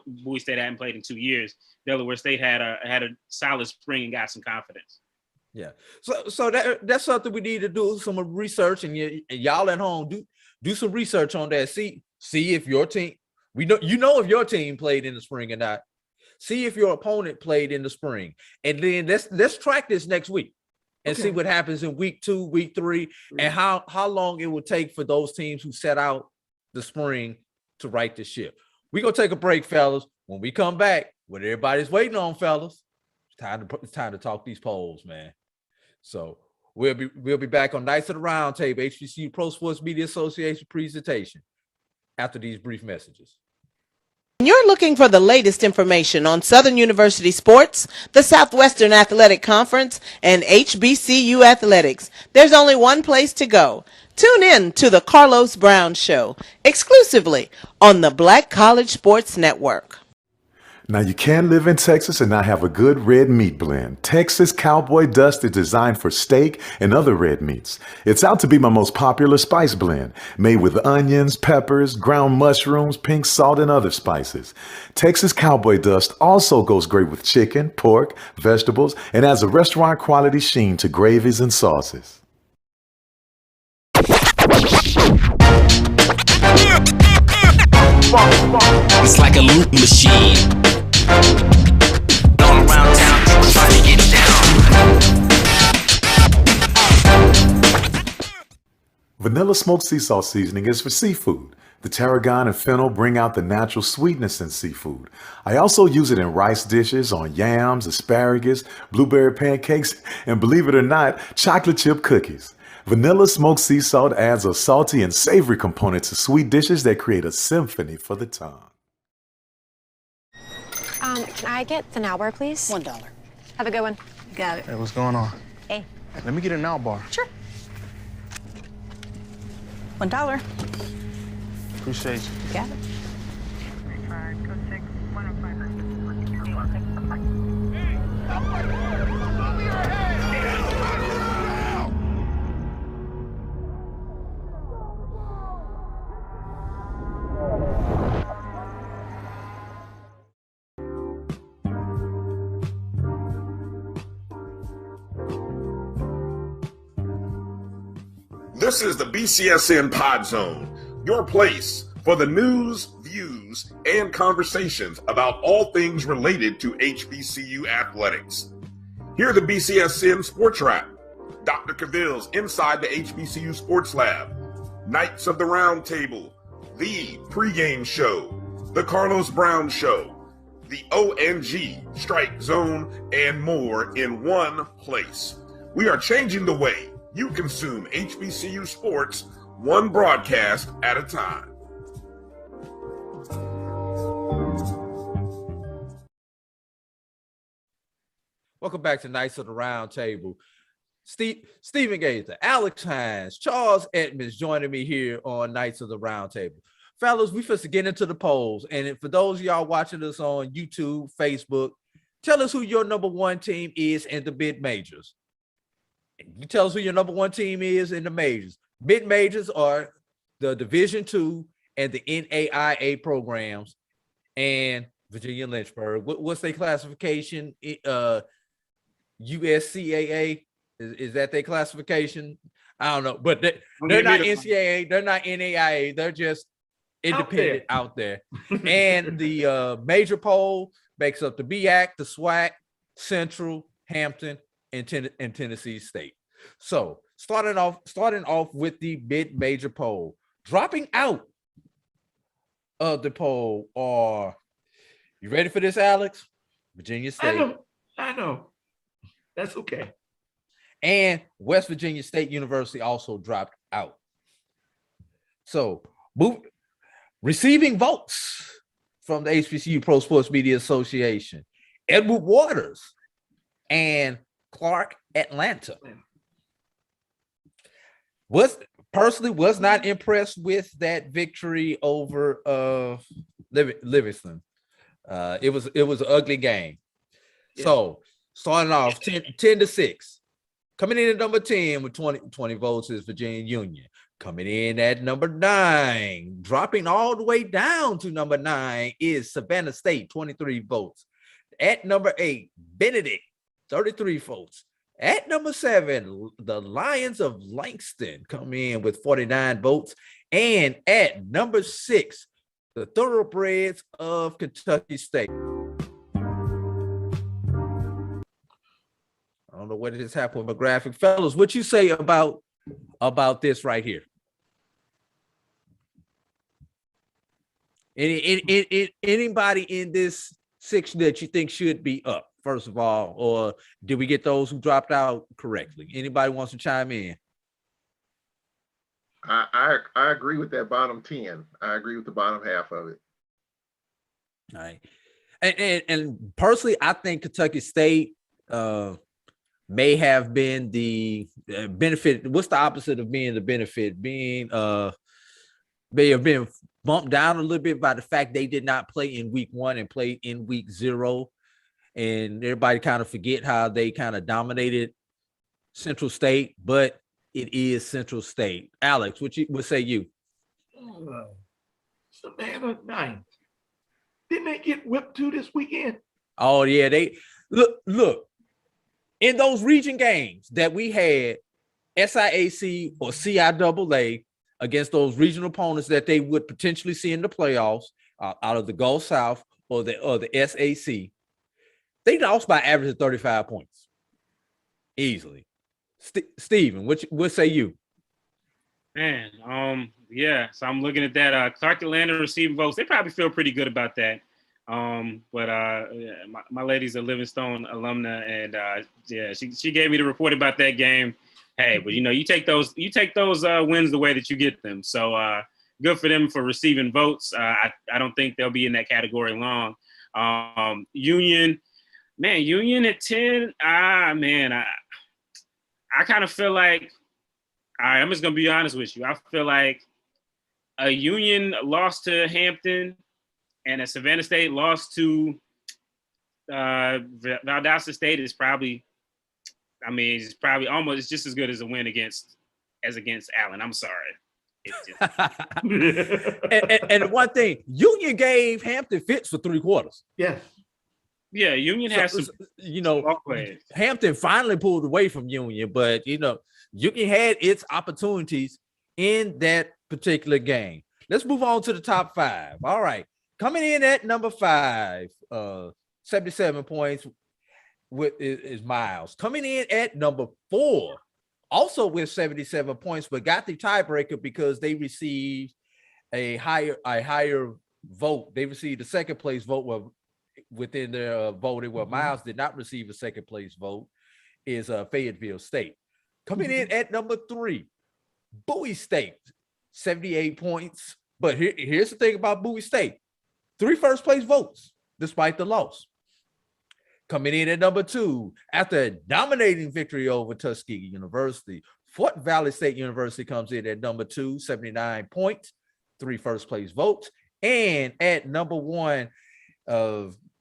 Bowie State hadn't played in 2 years. Delaware State had a solid spring and got some confidence. Yeah. So that's something we need to do some research, and y'all at home do some research on that. See if your team, if your team played in the spring or not. See if your opponent played in the spring, and then let's track this next week and see what happens in week 2, week 3, and how long it will take for those teams who set out the spring to right the ship. We're gonna take a break, fellas. When we come back, what everybody's waiting on, fellas, it's time to talk these polls, man. So we'll be back on Knights of the Roundtable, HBCU Pro Sports Media Association presentation after these brief messages. When you're looking for the latest information on Southern University sports, the Southwestern Athletic Conference, and HBCU athletics, there's only one place to go. Tune in to the Carlos Brown Show, exclusively on the Black College Sports Network. Now, you can live in Texas and not have a good red meat blend. Texas Cowboy Dust is designed for steak and other red meats. It's out to be my most popular spice blend, made with onions, peppers, ground mushrooms, pink salt, and other spices. Texas Cowboy Dust also goes great with chicken, pork, vegetables, and adds a restaurant quality sheen to gravies and sauces. It's like a loop machine. All around town, people trying to get down. Vanilla smoked sea salt seasoning is for seafood. The tarragon and fennel bring out the natural sweetness in seafood. I also use it in rice dishes, on yams, asparagus, blueberry pancakes, and believe it or not, chocolate chip cookies. Vanilla smoked sea salt adds a salty and savory component to sweet dishes that create a symphony for the tongue. Can I get the now bar, please? $1. Have a good one. Got it. Hey, what's going on? Hey. Let me get a now bar. Sure. $1. Appreciate you. Got it. This is the BCSN Pod Zone, your place for the news, views, and conversations about all things related to HBCU athletics. Here are the BCSN SportsWrap, Dr. Cavill's Inside the HBCU Sports Lab, Knights of the Roundtable, the pregame show, the Carlos Brown Show, the ONG Strike Zone, and more in one place. We are changing the way you consume HBCU sports, one broadcast at a time. Welcome back to Knights of the Roundtable. Stephen Gaither, Alex Hines, Charles Edmonds joining me here on Knights of the Roundtable. Fellas, we first get into the polls. And for those of y'all watching us on YouTube, Facebook, tell us who your number one team is in the mid majors. You tell us who your number one team is in the majors. Mid majors are the Division II and the NAIA programs, and Virginia Lynchburg. What's their classification? USCAA is that their classification? I don't know, but they're not NCAA. They're not NAIA. They're just independent out there. And the major poll makes up the BAC, the SWAC, Central, Hampton, and Tennessee State. So starting off with the mid-major poll, dropping out of the poll are, you ready for this, Alex? Virginia State. I know. That's okay. And West Virginia State University also dropped out. So receiving votes from the HBCU-Pro Sports Media Association, Edward Waters and Clark Atlanta. Was not impressed with that victory over Livingston. It was an ugly game. Yeah. So starting off 10-6. Coming in at number 10 with 20 votes is Virginia Union. Coming in at number 9, dropping all the way down to number 9 is Savannah State, 23 votes. At number 8, Benedict, 33 votes. At number 7, the Lions of Langston come in with 49 votes. And at number 6, the Thoroughbreds of Kentucky State. I don't know what has happened with my graphic. Fellas, what you say about this right here? Anybody in this section that you think should be up, first of all, or did we get those who dropped out correctly? Anybody wants to chime in? I agree with that bottom 10. I agree with the bottom half of it. All right. And personally, I think Kentucky State may have been the benefit. What's the opposite of being the benefit? Being may have been bumped down a little bit by the fact they did not play in week 1 and played in week 0. And everybody kind of forget how they kind of dominated Central State, but it is Central State. Alex, what say you? Savannah 9. Didn't they get whipped too this weekend? Oh yeah, they look in those region games that we had, SIAC or CIAA against those regional opponents that they would potentially see in the playoffs out of the Gulf South or the SAC. They lost by average of 35 points easily. Steven, what say you? Man, yeah. So I'm looking at that. Clark Atlanta receiving votes. They probably feel pretty good about that. But my lady's a Livingstone alumna, and yeah, she gave me the report about that game. Hey, but you take those wins the way that you get them. So good for them for receiving votes. I don't think they'll be in that category long. Union at 10. I kind of feel like, all right, I'm just going to be honest with you. I feel like a Union lost to Hampton and a Savannah State lost to Valdosta State is probably, it's probably almost, it's just as good as a win against Allen. I'm sorry. and one thing, Union gave Hampton fits for 3 quarters. Yes. Yeah, Union has some, Hampton finally pulled away from Union, but Union had its opportunities in that particular game. Let's move on to the top 5. All right. Coming in at number 5, 77 points is Miles. Coming in at number 4, also with 77 points, but got the tiebreaker because they received a higher vote. They received the second place vote within their voting, where Miles did not receive a second place vote, is Fayetteville State. Coming in at number 3, Bowie State, 78 points. But here's the thing about Bowie State. 3 first place votes, despite the loss. Coming in at number 2, after a dominating victory over Tuskegee University, Fort Valley State University comes in at number 2, 79 points, 3 first place votes. And at number 1,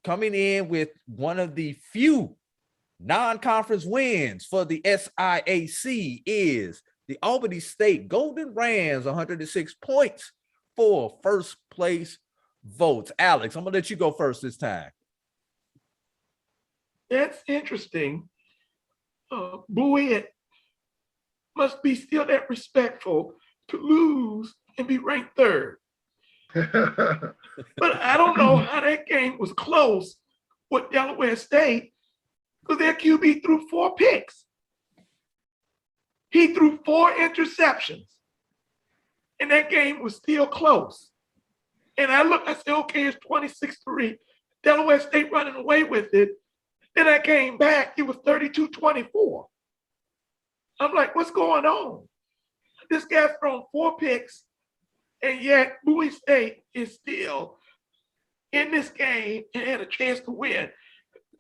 coming in with one of the few non-conference wins for the SIAC is the Albany State Golden Rams, 106 points for first place votes. Alex, I'm gonna let you go first this time. That's interesting. Bowie must be still that respectful to lose and be ranked 3rd. But I don't know how that game was close with Delaware State because their QB threw 4 picks. He threw 4 interceptions, and that game was still close. And I said, okay, it's 26-3. Delaware State running away with it. Then I came back, it was 32-24. I'm like, what's going on? This guy's thrown 4 picks, and yet Bowie State is still in this game and had a chance to win.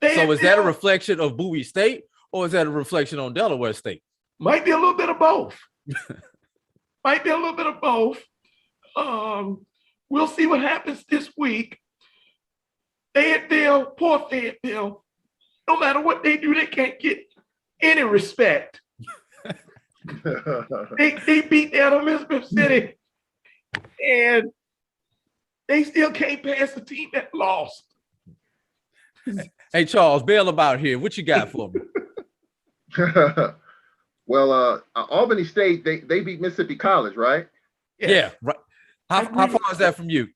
So is that a reflection of Bowie State, or is that a reflection on Delaware State? Might be a little bit of both. Might be a little bit of both. We'll see what happens this week. Fayetteville, poor Fayetteville, no matter what they do, they can't get any respect. They beat down Elizabeth City, and they still can't pass the team that lost. Hey, Charles, bail about here. What you got for me? Well, Albany State, they beat Mississippi College, right? Yeah. Right. How far is that from you?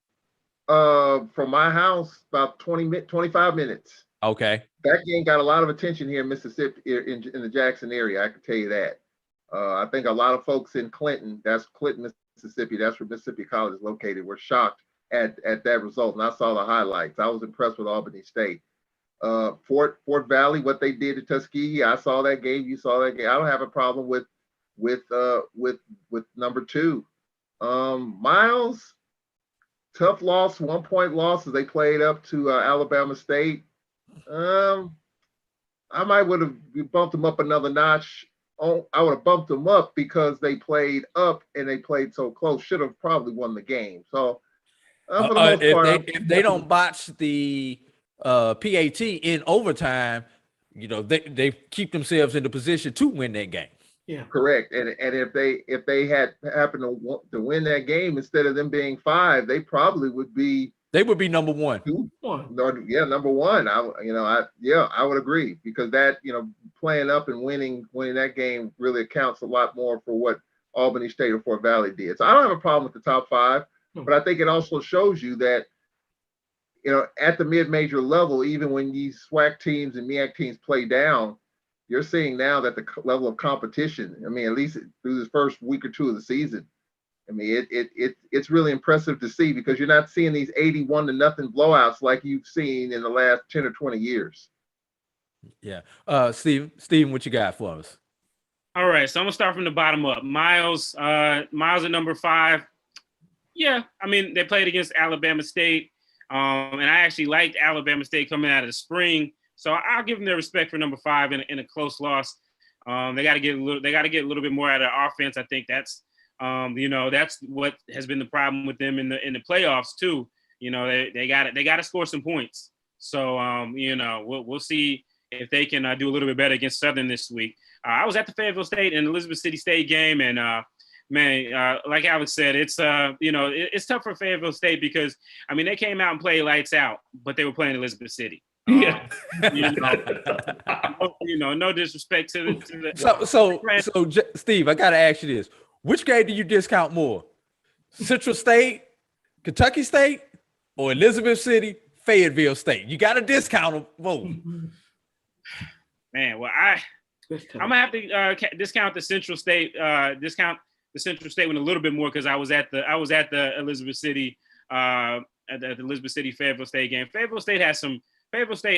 From my house, about 25 minutes. Okay. That game got a lot of attention here in Mississippi, in the Jackson area. I can tell you that. I think a lot of folks in Clinton, that's Clinton, Mississippi, that's where Mississippi College is located, were shocked at that result. And I saw the highlights. I was impressed with Albany State. Fort Valley, what they did to Tuskegee, I saw that game. You saw that game. I don't have a problem with with number 2. Miles, tough loss, 1-point loss as they played up to Alabama State. I might would have bumped them up another notch. I would have bumped them up because they played up and they played so close. Should have probably won the game. So for the most part, if they don't botch the PAT in overtime, they keep themselves in the position to win that game. Yeah, correct. And if they had happened to win that game instead of them being 5, they probably would be. They would be number 1. Yeah, number 1. I would agree, because that, playing up and winning that game really accounts a lot more for what Albany State or Fort Valley did. So I don't have a problem with the top 5, but I think it also shows you that, at the mid-major level, even when these SWAC teams and MEAC teams play down, you're seeing now that the level of competition, at least through the first week or 2 of the season, it's really impressive to see, because you're not seeing these 81-0 blowouts like you've seen in the last 10 or 20 years. Yeah. Steven, what you got for us? All right, so I'm gonna start from the bottom up. Miles at number 5. Yeah, they played against Alabama State, and I actually liked Alabama State coming out of the spring, so I'll give them their respect for number 5 in a close loss. They got to get a little bit more out of their offense. I think that's that's what has been the problem with them in the playoffs too. They got to score some points. So we'll see if they can do a little bit better against Southern this week. I was at the Fayetteville State and Elizabeth City State game, and like Alex said, it's it's tough for Fayetteville State because they came out and played lights out, but they were playing Elizabeth City. Yeah. No disrespect to the so Steve, I gotta ask you this: which game do you discount more, Central State, Kentucky State, or Elizabeth City, Fayetteville State? You got to discount them both. Man, well, I'm gonna have to discount the Central State one a little bit more, because I was at the Elizabeth City at the Elizabeth City Fayetteville State game. Fayetteville State,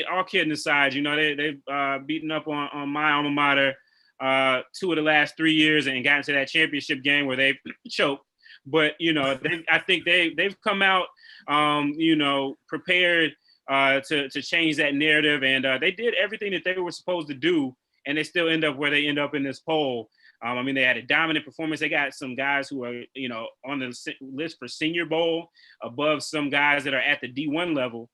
all kidding aside, they've beaten up on my alma mater 2 of the last 3 years and gotten to that championship game where they choked. But I think they've come out prepared to change that narrative, and they did everything that they were supposed to do, and they still end up where they end up in this poll. They had a dominant performance. They got some guys who are on the list for Senior Bowl, above some guys that are at the D1 level.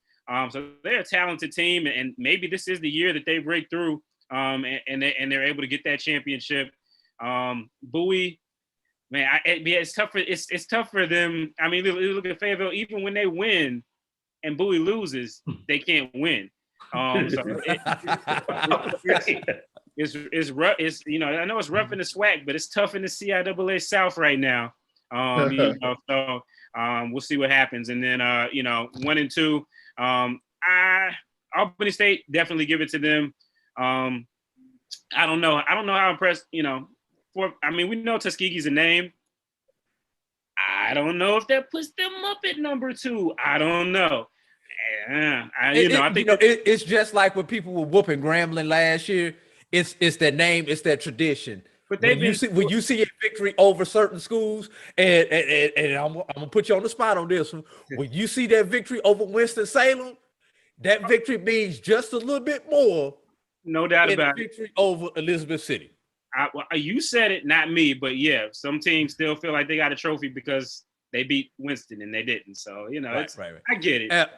So they're a talented team, and maybe this is the year that they break through, and they're able to get that championship. Bowie, man, it's tough for them. Look at Fayetteville. Even when they win, and Bowie loses, they can't win. So it's rough. I know it's rough in the SWAC, but it's tough in the CIAA South right now. So we'll see what happens. And then 1 and 2. Albany State, definitely give it to them. I don't know how impressed, we know Tuskegee's a name. I don't know if that puts them up at number 2. I don't know. I think it's just like when people were whooping Grambling last year. It's that name, it's that tradition. But when you see a victory over certain schools, and I'm gonna put you on the spot on this one. When you see that victory over Winston-Salem, that victory means just a little bit more. No doubt about it. Victory over Elizabeth City. You said it, not me, but yeah, some teams still feel like they got a trophy because they beat Winston and they didn't. So right. I get it.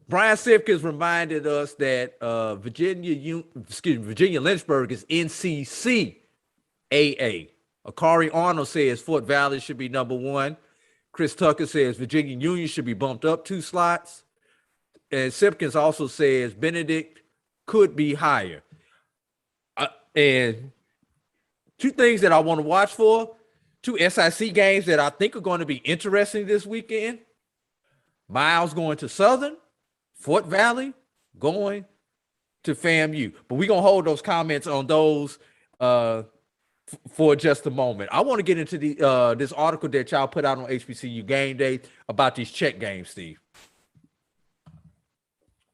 Brian Sipkins reminded us that Virginia Lynchburg is NCCAA. Akari Arnold says Fort Valley should be number 1. Chris Tucker says Virginia Union should be bumped up 2 slots. And Sipkins also says Benedict could be higher. And 2 things that I want to watch for, 2 SIC games that I think are going to be interesting this weekend. Miles going to Southern, Fort Valley going to FAMU. But we're going to hold those comments on those for just a moment. I want to get into this article that y'all put out on HBCU Game Day about these check games, Steve.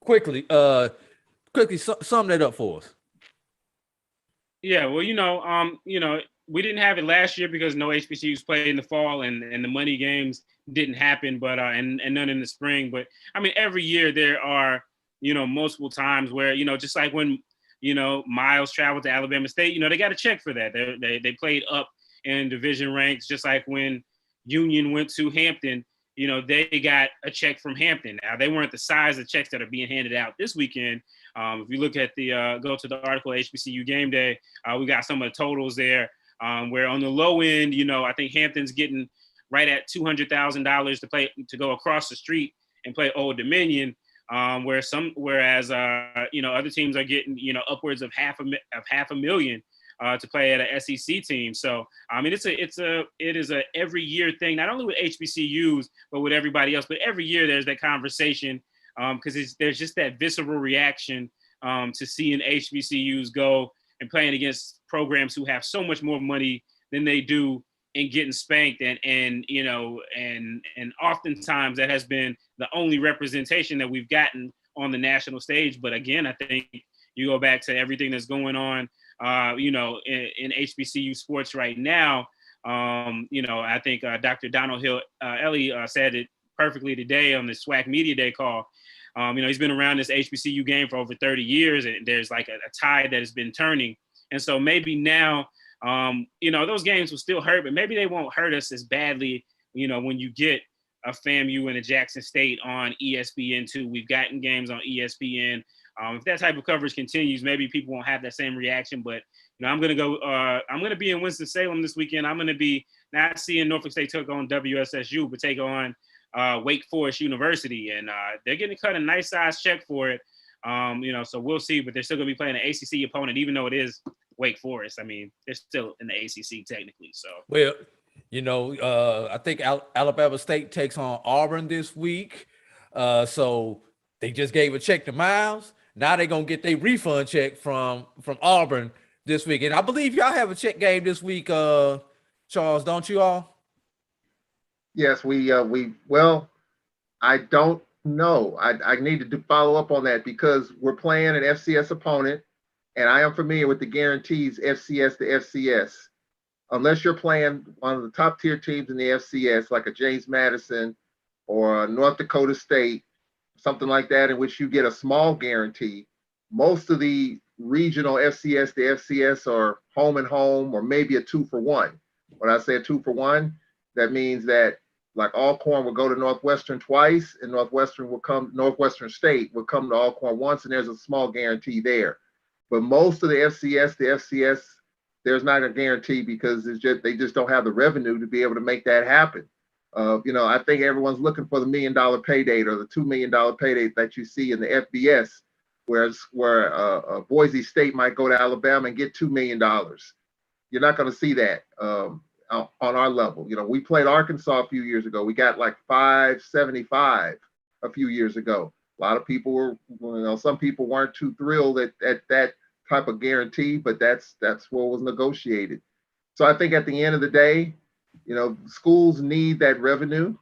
Quickly sum that up for us. Yeah, well, we didn't have it last year because no HBCUs played in the fall and the money games didn't happen, but and none in the spring. But I mean, every year there are, multiple times where, just like when, Miles traveled to Alabama State, they got a check for that. They played up in division ranks, just like when Union went to Hampton, they got a check from Hampton. Now, they weren't the size of checks that are being handed out this weekend. If you look at go to the article, HBCU Game Day, we got some of the totals there, where on the low end, I think Hampton's getting right at $200,000 to go across the street and play Old Dominion, whereas other teams are getting, upwards of half a million to play at an SEC team. So, I mean, it is a every year thing, not only with HBCUs, but with everybody else. But every year there's that conversation because there's just that visceral reaction to seeing HBCUs go and playing against programs who have so much more money than they do and getting spanked. And oftentimes that has been the only representation that we've gotten on the national stage. But again, I think you go back to everything that's going on in HBCU sports right now. I think Dr. Donald Hill Ellie said it perfectly today on the SWAC Media Day call. He's been around this HBCU game for over 30 years, and there's like a tide that has been turning. And so maybe now, those games will still hurt, but maybe they won't hurt us as badly, when you get a FAMU and a Jackson State on ESPN2. We've gotten games on ESPN. If that type of coverage continues, maybe people won't have that same reaction. But I'm going to be in Winston-Salem this weekend. I'm going to be not seeing Norfolk State take on WSSU, but take on Wake Forest University, and they're getting cut a nice size check for it. So we'll see. But they're still going to be playing an ACC opponent, even though it is Wake Forest. I mean, they're still in the ACC technically. So I think Alabama State takes on Auburn this week. So they just gave a check to Miles. Now they're gonna get their refund check from Auburn this week. And I believe y'all have a check game this week, Charles, don't you all? Yes, well, I don't know. I need to follow up on that because we're playing an FCS opponent, and I am familiar with the guarantees FCS to FCS. Unless you're playing one of the top tier teams in the FCS, like a James Madison or a North Dakota State, something like that, in which you get a small guarantee. Most of the regional FCS to FCS are home and home, or maybe a 2-for-1. When I say a 2-for-1, that means that like Alcorn will go to Northwestern twice, and Northwestern State will come to Alcorn once, and there's a small guarantee there. But most of the FCS to FCS, there's not a guarantee because they just don't have the revenue to be able to make that happen. I think everyone's looking for the $1 million pay date or the $2 million pay date that you see in the FBS, where Boise State might go to Alabama and get $2 million. You're not going to see that on our level. We played Arkansas a few years ago. We got like $575 a few years ago. A lot of people were, some people weren't too thrilled at that type of guarantee, but that's what was negotiated. So I think at the end of the day, schools need that revenue.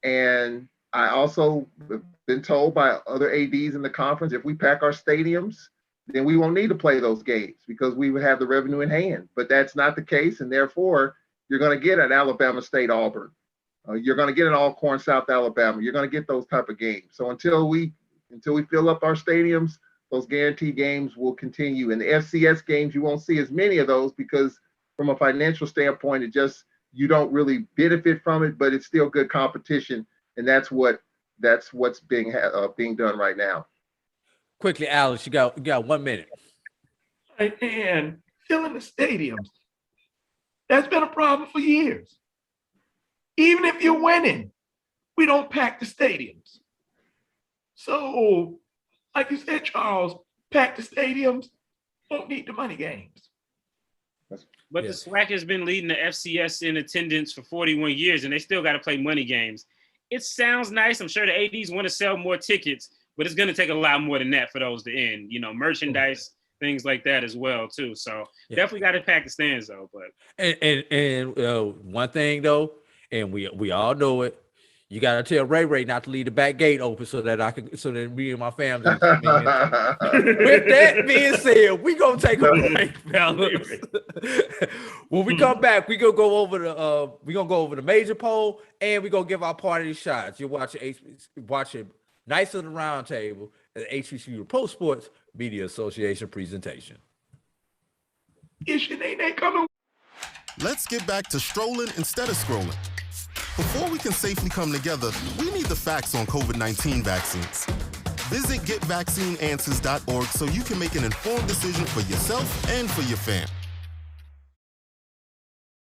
And I also have been told by other ADs in the conference, if we pack our stadiums, then we won't need to play those games because we would have the revenue in hand. But that's not the case. And therefore, you're going to get an Alabama State Auburn. You're going to get an Alcorn South Alabama. You're going to get those type of games. So until we fill up our stadiums, those guaranteed games will continue. And the FCS games, you won't see as many of those because from a financial standpoint, you don't really benefit from it, but it's still good competition, and that's what's being done right now. Quickly, Alex, you got 1 minute. And filling the stadiums, that's been a problem for years. Even if you're winning, we don't pack the stadiums. So, like you said, Charles, pack the stadiums, won't need the money games. But the SWAC has been leading the FCS in attendance for 41 years, and they still got to play money games. It sounds nice. I'm sure the ADs want to sell more tickets, but it's going to take a lot more than that for those to end. Merchandise, things like that as well, too. So definitely got to pack the stands, though. But and one thing though, and we all know it. You gotta tell Ray not to leave the back gate open so that me and my family can come in. With that being said, we gonna take a break, fellas. When we come back, we gonna go over the major poll, and we gonna give our party shots. You're watching Knights of the Roundtable at the HBCU-Pro Sports Media Association presentation. Let's get back to strolling instead of scrolling. Before we can safely come together, we need the facts on COVID-19 vaccines. Visit getvaccineanswers.org so you can make an informed decision for yourself and for your fam.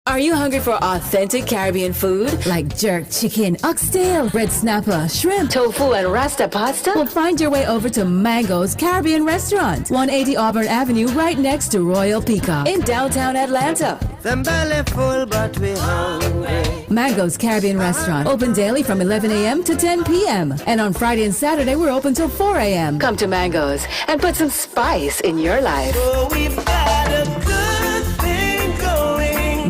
Are you hungry for authentic Caribbean food? Like jerk chicken, oxtail, red snapper, shrimp, tofu, and rasta pasta? Well, find your way over to Mango's Caribbean Restaurant, 180 Auburn Avenue, right next to Royal Peacock in downtown Atlanta. Them belly full, but we hungry. Mango's Caribbean Restaurant, open daily from 11 a.m. to 10 p.m. And on Friday and Saturday, we're open till 4 a.m. Come to Mango's and put some spice in your life. Oh, we've got a good thing going.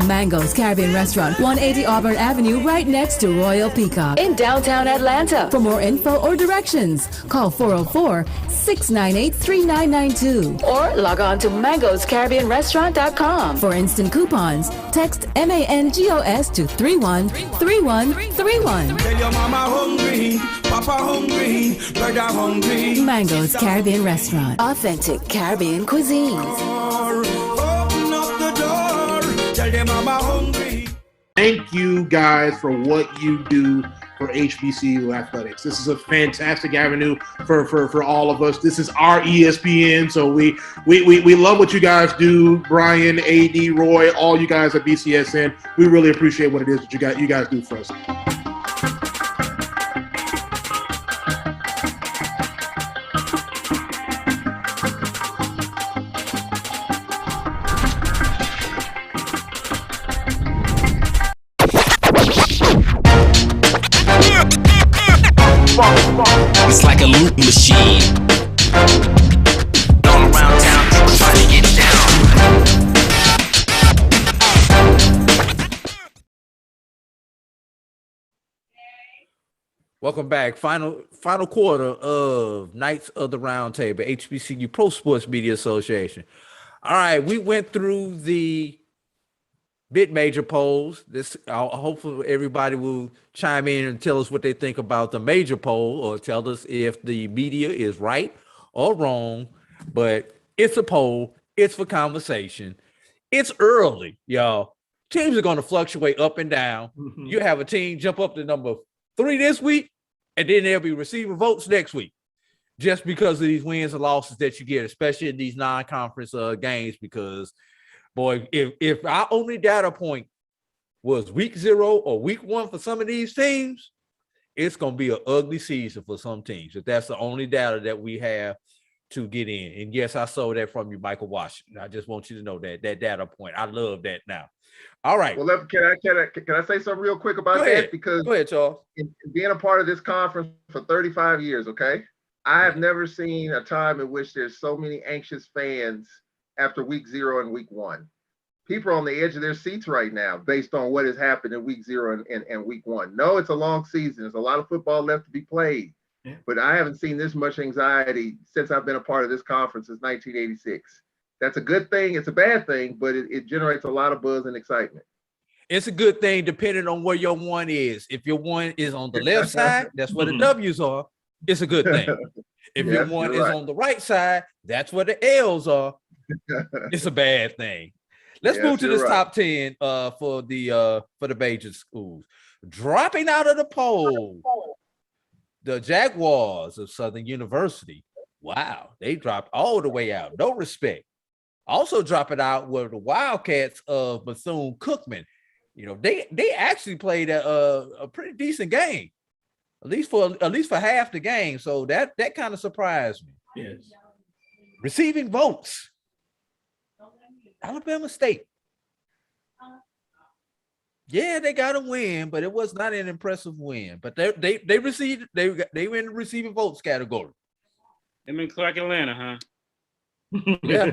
Mango's Caribbean Restaurant, 180 Auburn Avenue, right next to Royal Peacock in downtown Atlanta. For more info or directions, call 404-698-3992 or log on to mangoscaribbeanrestaurant.com. For instant coupons, text MANGOS to 313131. Tell your mama hungry, papa hungry, brother hungry. Mango's Caribbean Restaurant, authentic Caribbean cuisines. Open up the door, tell them mama hungry. Thank you guys for what you do for HBCU athletics. This is a fantastic avenue for all of us. This is our ESPN, so we love what you guys do. Brian, AD, Roy, all you guys at BCSN. We really appreciate what it is that you guys do for us. It's like a loop machine. All around town, people trying to get down. Welcome back. Final quarter of Knights of the Roundtable, HBCU-Pro Sports Media Association. All right, we went through the mid-major polls. Hopefully everybody will chime in and tell us what they think about the major poll, or tell us if the media is right or wrong. But it's a poll. It's for conversation. It's early, y'all. Teams are going to fluctuate up and down. Mm-hmm. You have a team jump up to number 3 this week, and then they'll be receiving votes next week, just because of these wins and losses that you get, especially in these non-conference games. Because, boy, if our only data point was week 0 or week 1 for some of these teams, it's going to be an ugly season for some teams. If that's the only data that we have to get in. And yes, I saw that from you, Michael Washington. I just want you to know that data point. I love that now. All right. Well, can I say something real quick about that? Because go ahead, Charles. Being a part of this conference for 35 years, okay, I have never seen a time in which there's so many anxious fans after week 0 and week 1. People are on the edge of their seats right now based on what has happened in week 0 and week 1. No, it's a long season. There's a lot of football left to be played. Yeah. But I haven't seen this much anxiety since I've been a part of this conference since 1986. That's a good thing. It's a bad thing, but it generates a lot of buzz and excitement. It's a good thing depending on where your 1 is. If your 1 is on the left side, that's where the W's are. It's a good thing. If your 1 is on the right side, that's where the L's are. It's a bad thing. Let's move to this top 10 for the major schools. Dropping out of the poll, the Jaguars of Southern University. Wow, they dropped all the way out. No respect. Also dropping out were the Wildcats of Bethune-Cookman. You know, they actually played a pretty decent game, at least for half the game. So that kind of surprised me. Yes. Receiving votes, Alabama State. Yeah, they got a win, but it was not an impressive win. But they were in the receiving votes category. Them in Clark, Atlanta, huh? Yeah.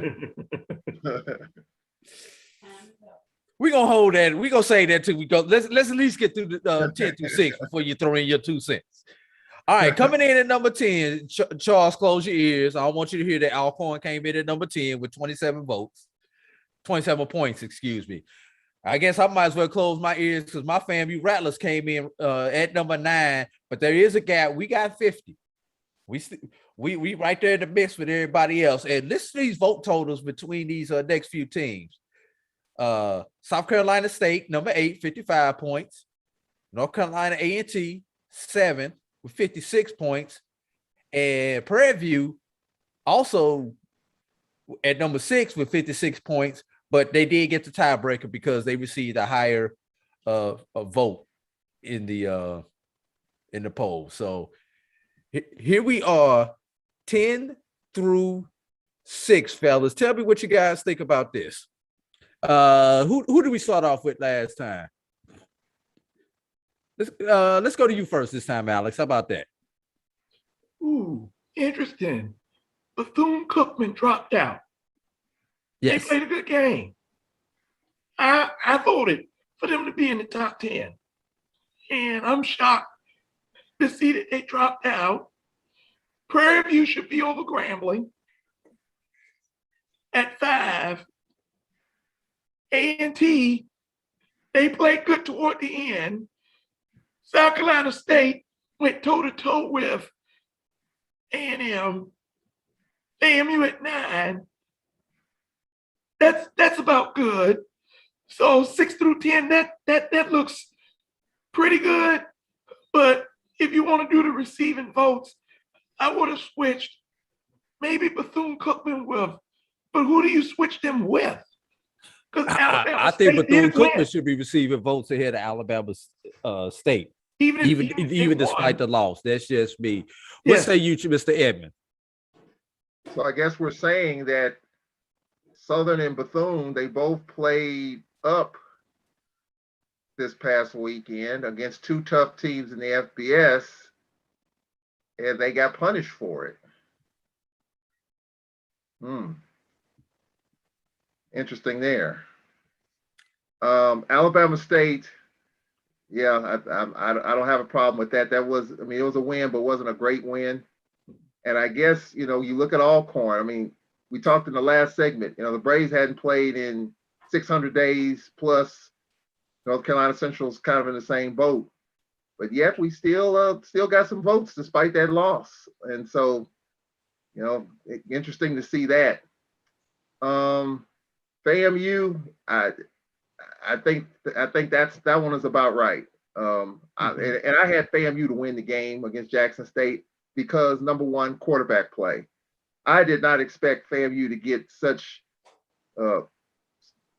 We're gonna hold that. We're gonna say that till we go. Let's at least get through the 10 through 6 before you throw in your 2 cents. All right, coming in at number 10, Charles, close your ears. I want you to hear that Alcorn came in at number 10 with 27 points, excuse me. I guess I might as well close my ears because my FAMU Rattlers came in at number 9, but there is a gap. We got 50. We right there in the mix with everybody else. And listen to these vote totals between these next few teams. South Carolina State, number 8, 55 points. North Carolina A&T, 7 with 56 points. And Prairie View also at number 6 with 56 points, but they did get the tiebreaker because they received a higher vote in the poll. So here we are, 10 through 6, fellas. Tell me what you guys think about this. Who did we start off with last time? Let's go to you first this time, Alex. How about that? Ooh, interesting. Bethune-Cookman dropped out. Yes. They played a good game. I voted for them to be in the top 10. And I'm shocked to see that they dropped out. Prairie View should be over Grambling at 5. A&T, they played good toward the end. South Carolina State went toe-to-toe with A&M. FAMU at 9. That's about good. So 6 through 10, that looks pretty good. But if you want to do the receiving votes, I would have switched maybe Bethune-Cookman with, but who do you switch them with? I think Bethune-Cookman should be receiving votes ahead of Alabama State, even despite the loss. That's just me. What say you, Mr. Edmond? So I guess we're saying that Southern and Bethune, they both played up this past weekend against 2 tough teams in the FBS, and they got punished for it. Interesting there. Alabama State, yeah, I don't have a problem with that. That was, I mean, it was a win, but wasn't a great win. And I guess, you look at Alcorn. I mean, we talked in the last segment, the Braves hadn't played in 600 days plus. North Carolina Central's kind of in the same boat. But yet we still got some votes despite that loss. And so, interesting to see that. FAMU, I think that one is about right. And I had FAMU to win the game against Jackson State because, number one, quarterback play. I did not expect FAMU to get such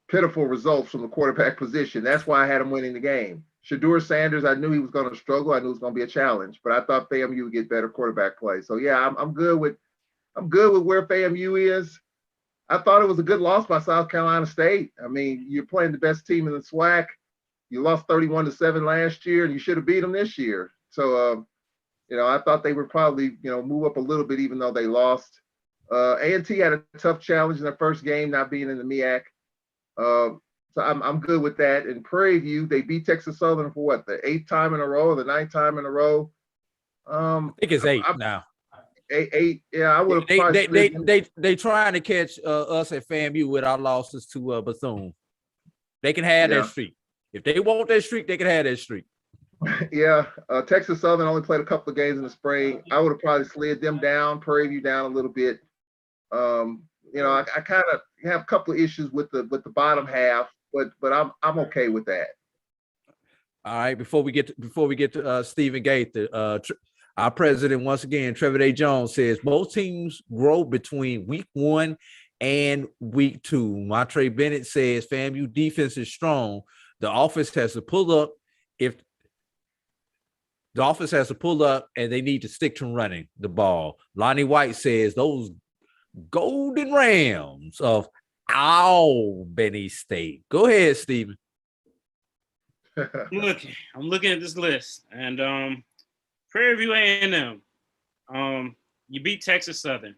pitiful results from the quarterback position. That's why I had him winning the game. Shedeur Sanders, I knew he was going to struggle. I knew it was going to be a challenge, but I thought FAMU would get better quarterback play. So yeah, I'm good with where FAMU is. I thought it was a good loss by South Carolina State. I mean, you're playing the best team in the SWAC. You lost 31-7 last year, and you should have beat them this year. So, I thought they would probably, move up a little bit, even though they lost. A&T had a tough challenge in their first game, not being in the MEAC. So I'm good with that. And Prairie View, they beat Texas Southern for what, the 8th time in a row or the 9th time in a row? I think it's 8 now. 8, yeah, I would have. They trying to catch us at FAMU with our losses to Bethune. They can have that streak. If they want that streak, they can have that streak. Yeah, Texas Southern only played a couple of games in the spring. I would have probably slid them down, Prairie View down a little bit. I kind of have a couple of issues with the bottom half, but I'm okay with that. All right, before we get to Stephen Gaither, our president once again, Trevor A. Jones, says most teams grow between week 1 and week 2. Montre Bennett says FAMU defense is strong. The offense has to pull up and they need to stick to running the ball. Lonnie White says those Golden Rams of Albany State. Go ahead, Stephen. I'm looking at this list, and Prairie View A&M. You beat Texas Southern.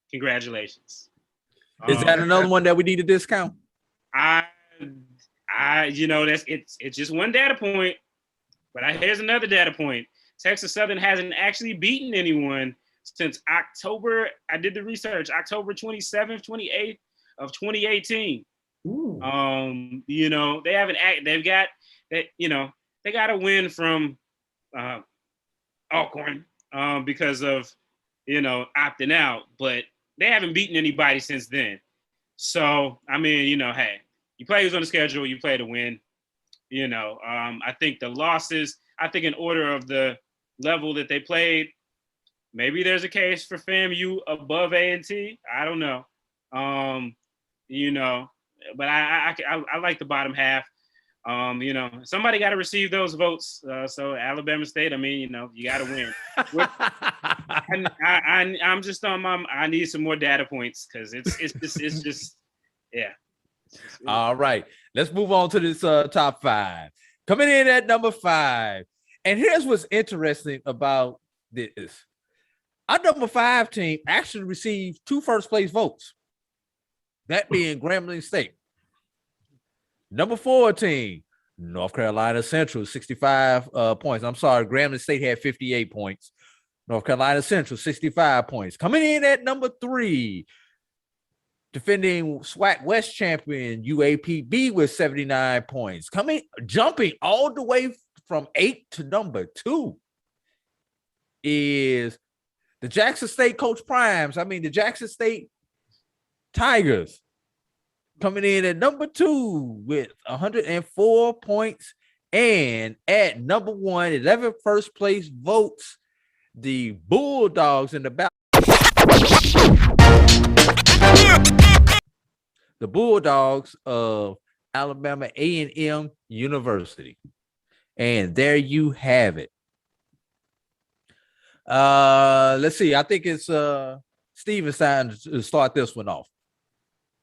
Congratulations. Is that another one that we need to discount? I it's just one data point, but here's another data point. Texas Southern hasn't actually beaten anyone since October. I did the research, October 27th, 28th of 2018. Ooh. They haven't. They've got that. They got a win from Alcorn because of opting out, but they haven't beaten anybody since then. So I mean, hey, you play who's on the schedule, you play to win. I think the losses. I think in order of the level that they played, maybe there's a case for FAMU above A&T. I don't know. But I like the bottom half. Somebody got to receive those votes. So Alabama State, I mean, you got to win. I'm just on I need some more data points because it's just yeah. All right, let's move on to this top five. Coming in at number 5, and here's what's interesting about this: our number 5 team actually received 2 first place votes. That being Grambling State. Number 4 team, North Carolina Central, 65 points. I'm sorry, Grambling State had 58 points. North Carolina Central, 65 points. Coming in at number 3, defending SWAC West champion UAPB with 79 points. Jumping all the way from 8 to number 2 is the Jackson State Coach Primes. I mean, the Jackson State Tigers coming in at number 2 with 104 points. And at number 1, 11 first place votes, the Bulldogs in the battle. The Bulldogs of Alabama A&M University. And there you have it. Let's see. I think it's Steven's time to start this one off.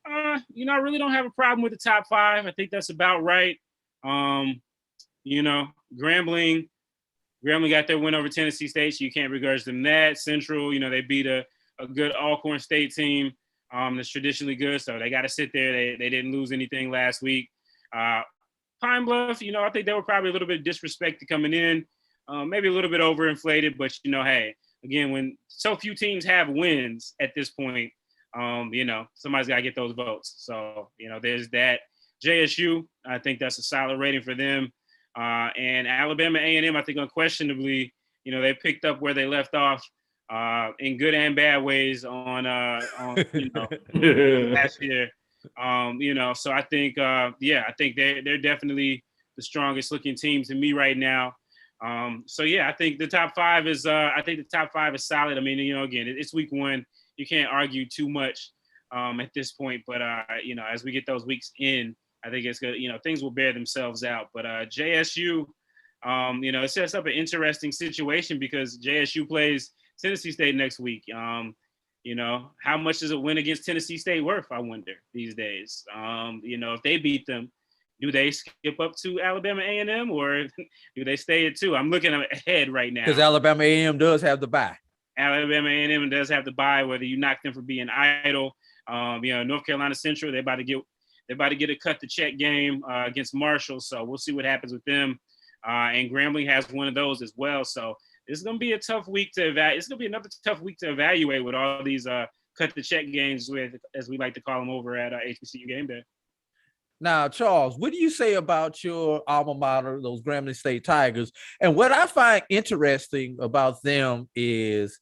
I really don't have a problem with the top 5. I think that's about right. Grambling got their win over Tennessee State, so you can't begrudge them that. Central, they beat a good Alcorn State team that's traditionally good, so they got to sit there. They didn't lose anything last week. Pine Bluff, I think they were probably a little bit disrespected coming in, maybe a little bit overinflated, but hey, again, when so few teams have wins at this point, somebody's got to get those votes. So, there's that. JSU, I think that's a solid rating for them. And Alabama A&M, I think unquestionably, they picked up where they left off in good and bad ways on last year. So I think, I think they're definitely the strongest looking team to me right now. I think the top 5 is, solid. I mean, again, it's week 1. You can't argue too much at this point, but as we get those weeks in, I think it's good. Things will bear themselves out. But JSU, it sets up an interesting situation because JSU plays Tennessee State next week. How much does a win against Tennessee State worth? I wonder these days. If they beat them, do they skip up to Alabama A&M or do they stay at 2? I'm looking ahead right now because Alabama A&M does have the bye. Alabama A&M does have the bye, whether you knock them for being idle. North Carolina Central, they're about to get a cut the check game against Marshall. So we'll see what happens with them. And Grambling has one of those as well. So it's going to be a tough week to evaluate. It's going to be another tough week to evaluate with all these cut the check games with, as we like to call them over at HBCU Game Day. Now, Charles, what do you say about your alma mater, those Grambling State Tigers? And what I find interesting about them is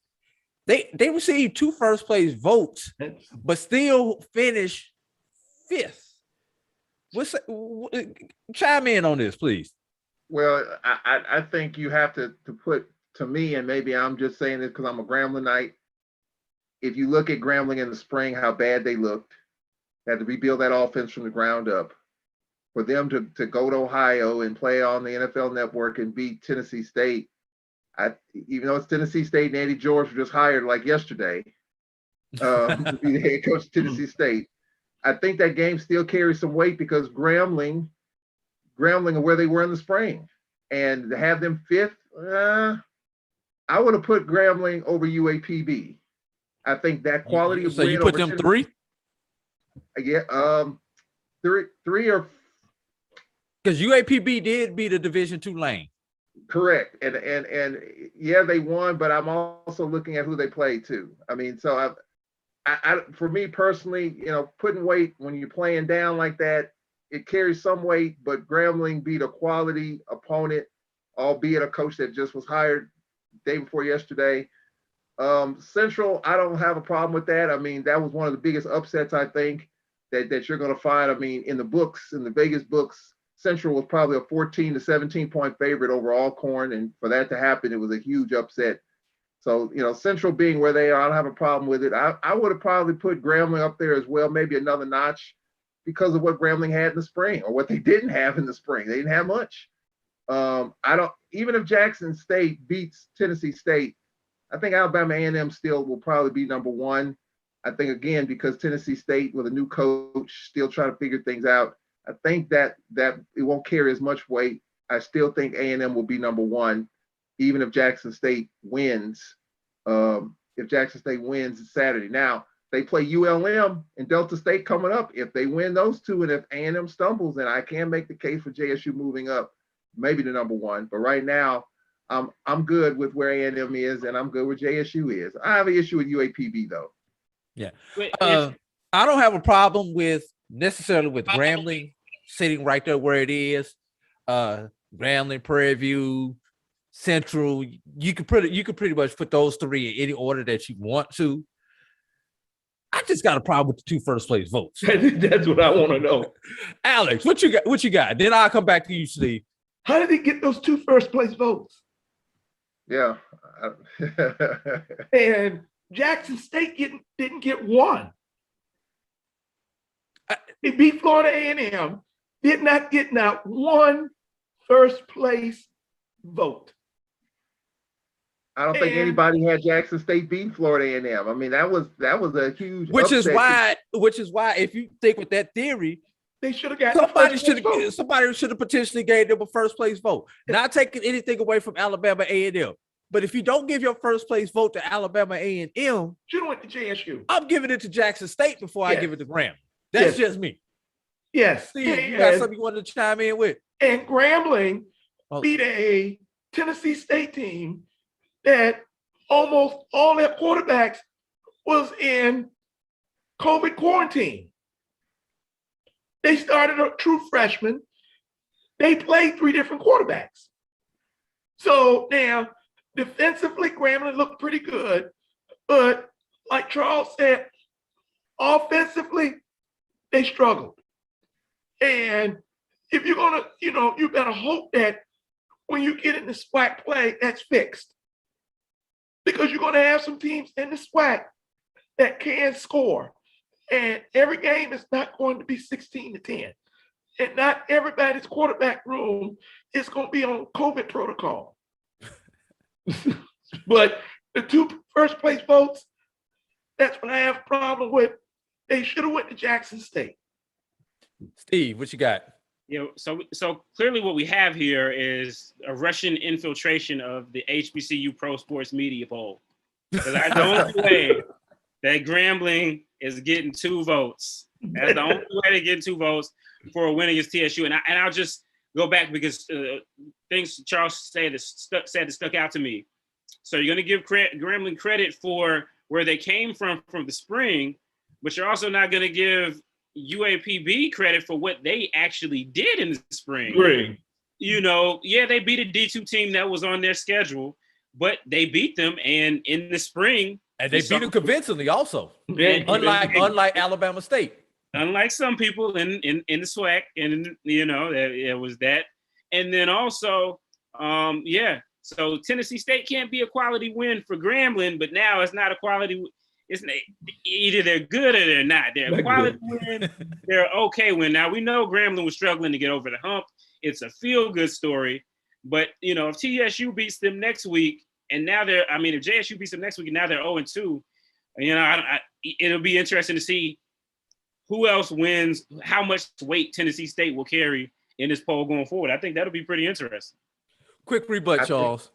they received 2 first place votes, but still finish 5th. Chime in on this, please. Well, I think you have to put, to me, and maybe I'm just saying this because I'm a Gramblingite. If you look at Grambling in the spring, how bad they looked, had to rebuild that offense from the ground up. For them to go to Ohio and play on the NFL Network and beat Tennessee State, even though it's Tennessee State and Eddie George was just hired like yesterday to be the head coach of Tennessee State, I think that game still carries some weight because Grambling are where they were in the spring. And to have them 5th, I would have put Grambling over UAPB. I think that quality of so you put them 3? Yeah, 3 or Because UAPB did beat a Division II lane. Correct. And yeah, they won, but I'm also looking at who they played too. I mean, so I for me personally, you know, putting weight when you're playing down like that, it carries some weight, but Grambling beat a quality opponent, albeit a coach that just was hired day before yesterday. Central, I don't have a problem with that. I mean, that was one of the biggest upsets, I think, that you're going to find. I mean, in the books, in the Vegas books, Central was probably a 14 to 17 point favorite over Alcorn. And for that to happen, it was a huge upset. So, you know, Central being where they are, I don't have a problem with it. I would have probably put Grambling up there as well, maybe another notch, because of what Grambling had in the spring or what they didn't have in the spring. They didn't have much. Even if Jackson State beats Tennessee State, I think Alabama A&M still will probably be number one. I think, again, because Tennessee State with a new coach still trying to figure things out, I think that it won't carry as much weight. I still think A&M will be number one, even if Jackson State wins. If Jackson State wins Saturday. Now, they play ULM and Delta State coming up. If they win those two, and if A&M stumbles, then I can make the case for JSU moving up, maybe to number one. But right now, I'm good with where A&M is, and I'm good where JSU is. I have an issue with UAPB though. Yeah, I don't have a problem with necessarily with Grambling sitting right there where it is. Grambling, Prairie View, Central. You could pretty much put those three in any order that you want to. I just got a problem with the 2 first place votes. That's what I want to know. Alex, what you got? Then I'll come back to you, Steve. How did he get those 2 first place votes? Yeah. And Jackson State didn't get one. He beat Florida A&M, did not get not one first place vote. I don't think anybody had Jackson State beat Florida A&M. I mean, that was a huge which is upset. why if you think with that theory, they should have got somebody should have potentially gave them a first place vote. Not taking anything away from Alabama A&M. But if you don't give your first place vote to Alabama A&M, should have went to JSU. I'm giving it to Jackson State before I give it to Grambling. That's just me. Yes. Steve, you got something you wanted to chime in with? And Grambling beat a Tennessee State team that almost all their quarterbacks was in COVID quarantine. They started a true freshman. They played 3 different quarterbacks. So now, defensively, Grambling looked pretty good, but like Charles said, offensively, they struggled. And if you're gonna, you better hope that when you get in the SWAC play, that's fixed. Because you're gonna have some teams in the SWAC that can score. And every game is not going to be 16-10. And not everybody's quarterback room is going to be on COVID protocol. But the 2 first place votes, that's what I have a problem with. They should have went to Jackson State. Steve, what you got? So clearly what we have here is a Russian infiltration of the HBCU-Pro Sports Media poll. Because I don't way that Grambling is getting 2 votes. That's the only way to get 2 votes for a win against TSU. And I'll just go back because things Charles said that stuck out to me. So you're going to give Grambling credit for where they came from the spring, but you're also not going to give UAPB credit for what they actually did in the spring. Right. They beat a D2 team that was on their schedule, but they beat them. And in the spring, and they beat them convincingly also. Unlike Alabama State. Unlike some people in the SWAC, and it was that. And then also, so Tennessee State can't be a quality win for Grambling, but now it's not a quality. It's either they're good or they're not. They're a quality win. They're okay win. Now we know Grambling was struggling to get over the hump. It's a feel-good story, but if TSU beats them next week, and now if JSU beats them next week, and now they're 0-2, it'll be interesting to see who else wins, how much weight Tennessee State will carry in this poll going forward. I think that'll be pretty interesting. Quick rebut, Charles.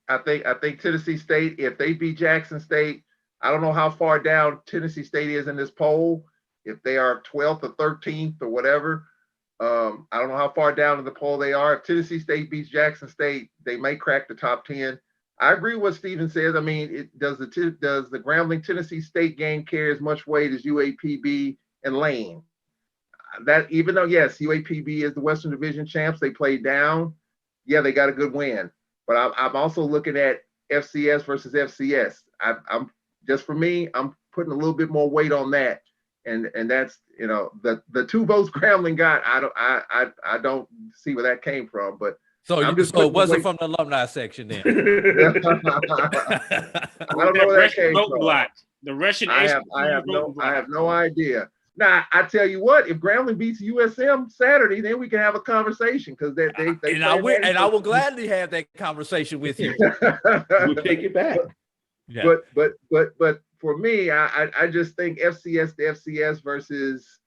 I think Tennessee State, if they beat Jackson State, I don't know how far down Tennessee State is in this poll, if they are 12th or 13th or whatever. I don't know how far down in the poll they are. If Tennessee State beats Jackson State, they may crack the top 10. I agree with what Steven says. I mean, does the Grambling Tennessee State game carry as much weight as UAPB and Lane? That even though, yes, UAPB is the Western Division champs, they played down. Yeah, they got a good win. But I'm also looking at FCS versus FCS. I'm just, for me, I'm putting a little bit more weight on that. And that's, you know, the 2 votes Grambling got, I don't see where that came from. But so it wasn't from the alumni section then. I don't know where that came from. Block. The Russian I have no idea. Now, I tell you what, if Grambling beats USM Saturday, then we can have a conversation, because they I will gladly have that conversation with you. We'll take it back. Yeah. But for me, I just think FCS to FCS versus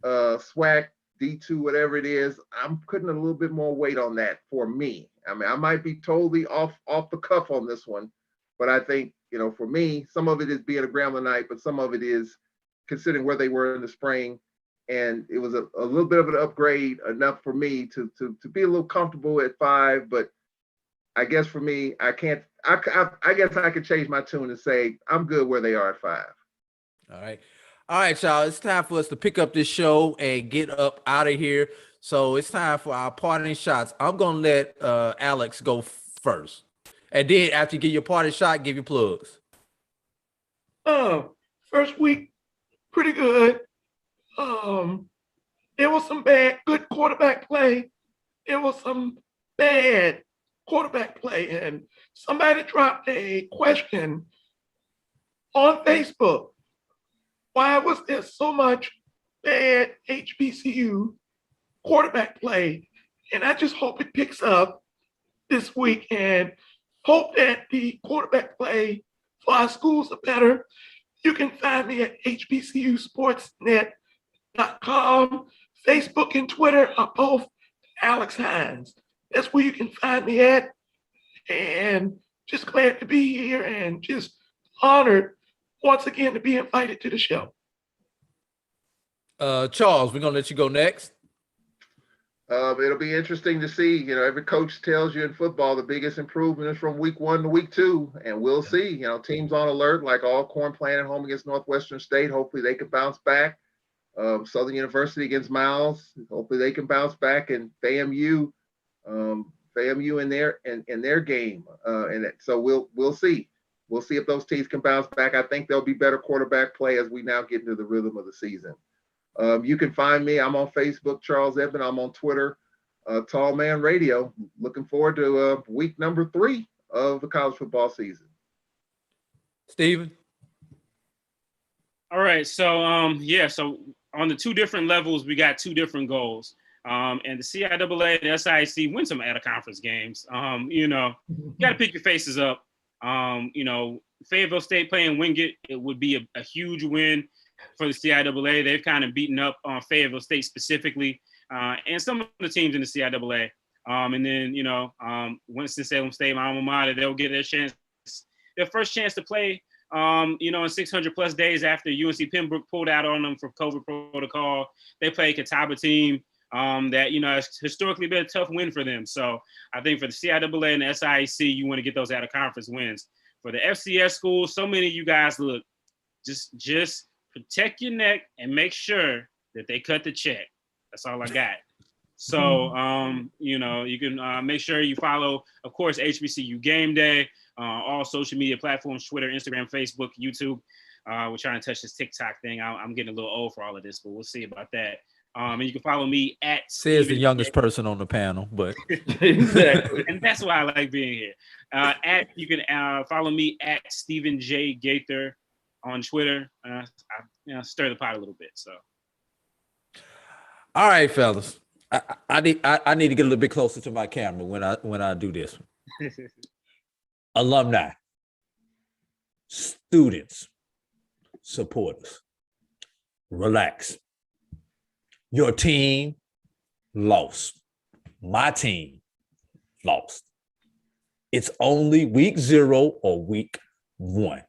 SWAC D2, whatever it is, I'm putting a little bit more weight on that for me. I mean, I might be totally off the cuff on this one, but I think, you know, for me, some of it is being a Grambling but some of it is considering where they were in the spring, and it was a little bit of an upgrade, enough for me to be a little comfortable at 5. But I guess for me, I guess I could change my tune and say I'm good where they are at 5. All right, y'all. It's time for us to pick up this show and get up out of here. So it's time for our parting shots. I'm gonna let Alex go first, and then after you get your parting shot, give your plugs. First week, pretty good. There was some good quarterback play. There was some bad quarterback play, and somebody dropped a question on Facebook. Why was there so much bad HBCU quarterback play? And I just hope it picks up this week, and hope that the quarterback play for our schools are better. You can find me at HBCU-Sportsnet.com. Facebook and Twitter are both Alex Hines. That's where you can find me at. And just glad to be here, and just honored once again to be invited to the show. Charles, we're gonna let you go next. It'll be interesting to see. You know, every coach tells you in football the biggest improvement is from week 1 to week 2, and we'll see. You know, teams on alert, like Alcorn playing at home against Northwestern State. Hopefully they can bounce back. Southern University against Miles. Hopefully they can bounce back, and FAMU in their game. So we'll see. We'll see if those teams can bounce back. I think there'll be better quarterback play as we now get into the rhythm of the season. You can find me. I'm on Facebook, Charles Edmond. I'm on Twitter, Tall Man Radio. Looking forward to week number 3 of the college football season. Steven? All right. So, so on the 2 different levels, we got 2 different goals. And the CIAA and the SIC win some out-of-conference games. You know, you got to pick your faces up. You know, Fayetteville State playing Wingate, it would be a huge win for the CIAA. They've kind of beaten up on Fayetteville State specifically, and some of the teams in the CIAA. And then, you know, Winston-Salem State, my alma mater, they'll get their first chance to play, you know, in 600 plus days after UNC Pembroke pulled out on them for COVID protocol. They play a Catawba team that, you know, has historically been a tough win for them. So I think for the CIAA and the SIC, you want to get those out-of-conference wins. For the FCS schools, so many of you guys, look, just protect your neck and make sure that they cut the check. That's all I got. So, you know, you can make sure you follow, of course, HBCU Game Day, all social media platforms, Twitter, Instagram, Facebook, YouTube. We're trying to touch this TikTok thing. I'm getting a little old for all of this, but we'll see about that. And you can follow me at Says the youngest person on the panel, but exactly. And that's why I like being here. You can follow me at Stephen J. Gaither on Twitter. I stir the pot a little bit. So, all right, fellas. I need to get a little bit closer to my camera when I do this. Alumni, students, supporters, relax. Your team lost. My team lost. It's only week 0 or week 1.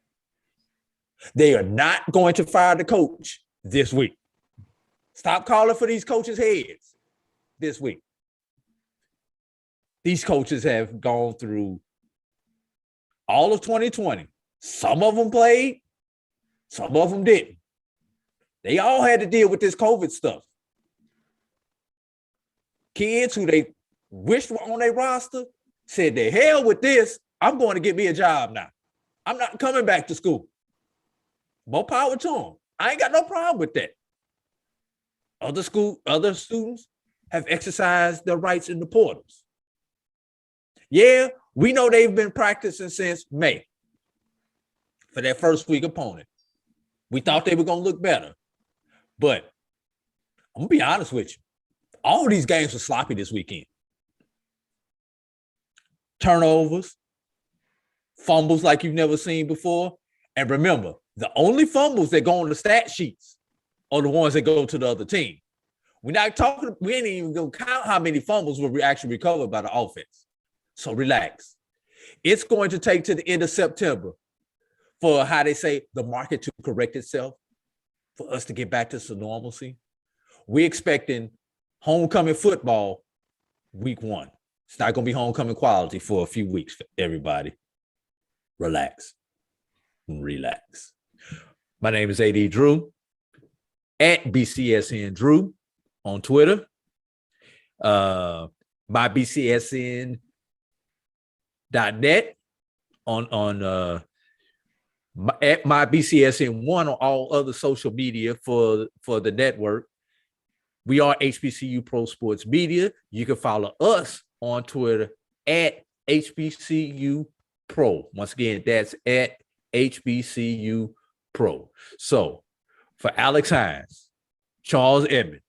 They are not going to fire the coach this week. Stop calling for these coaches' heads. this week. These coaches have gone through all of 2020. Some of them played, some of them didn't. They all had to deal with this COVID stuff. Kids who they wished were on their roster said, the hell with this, I'm going to get me a job now. I'm not coming back to school. More power to them. I ain't got no problem with that. Other students have exercised their rights in the portals. Yeah, we know they've been practicing since May for their first week opponent. We thought they were going to look better. But I'm going to be honest with you. All these games were sloppy this weekend. Turnovers, fumbles like you've never seen before. And remember, the only fumbles that go on the stat sheets are the ones that go to the other team. We ain't even going to count how many fumbles were actually recovered by the offense. So relax. It's going to take to the end of September for, how they say, the market to correct itself, for us to get back to some normalcy. We're expecting homecoming football week 1. It's not going to be homecoming quality for a few weeks for everybody. Relax. Relax. My name is AD Drew, at BCSN Drew on Twitter. MyBCSN.net on at MyBCSN1 on all other social media for the network. We are HBCU-Pro Sports Media. You can follow us on Twitter at HBCU-Pro. Once again, that's at HBCU-Pro. So for Alex Hines, Charles Edmonds,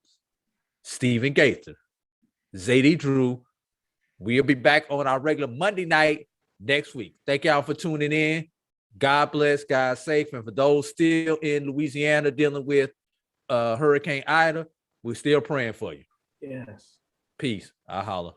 Stephen Gaither, Zadie Drew, we'll be back on our regular Monday night next week. Thank y'all for tuning in. God bless, God safe. And for those still in Louisiana dealing with Hurricane Ida, we're still praying for you. Yes. Peace. I'll holler.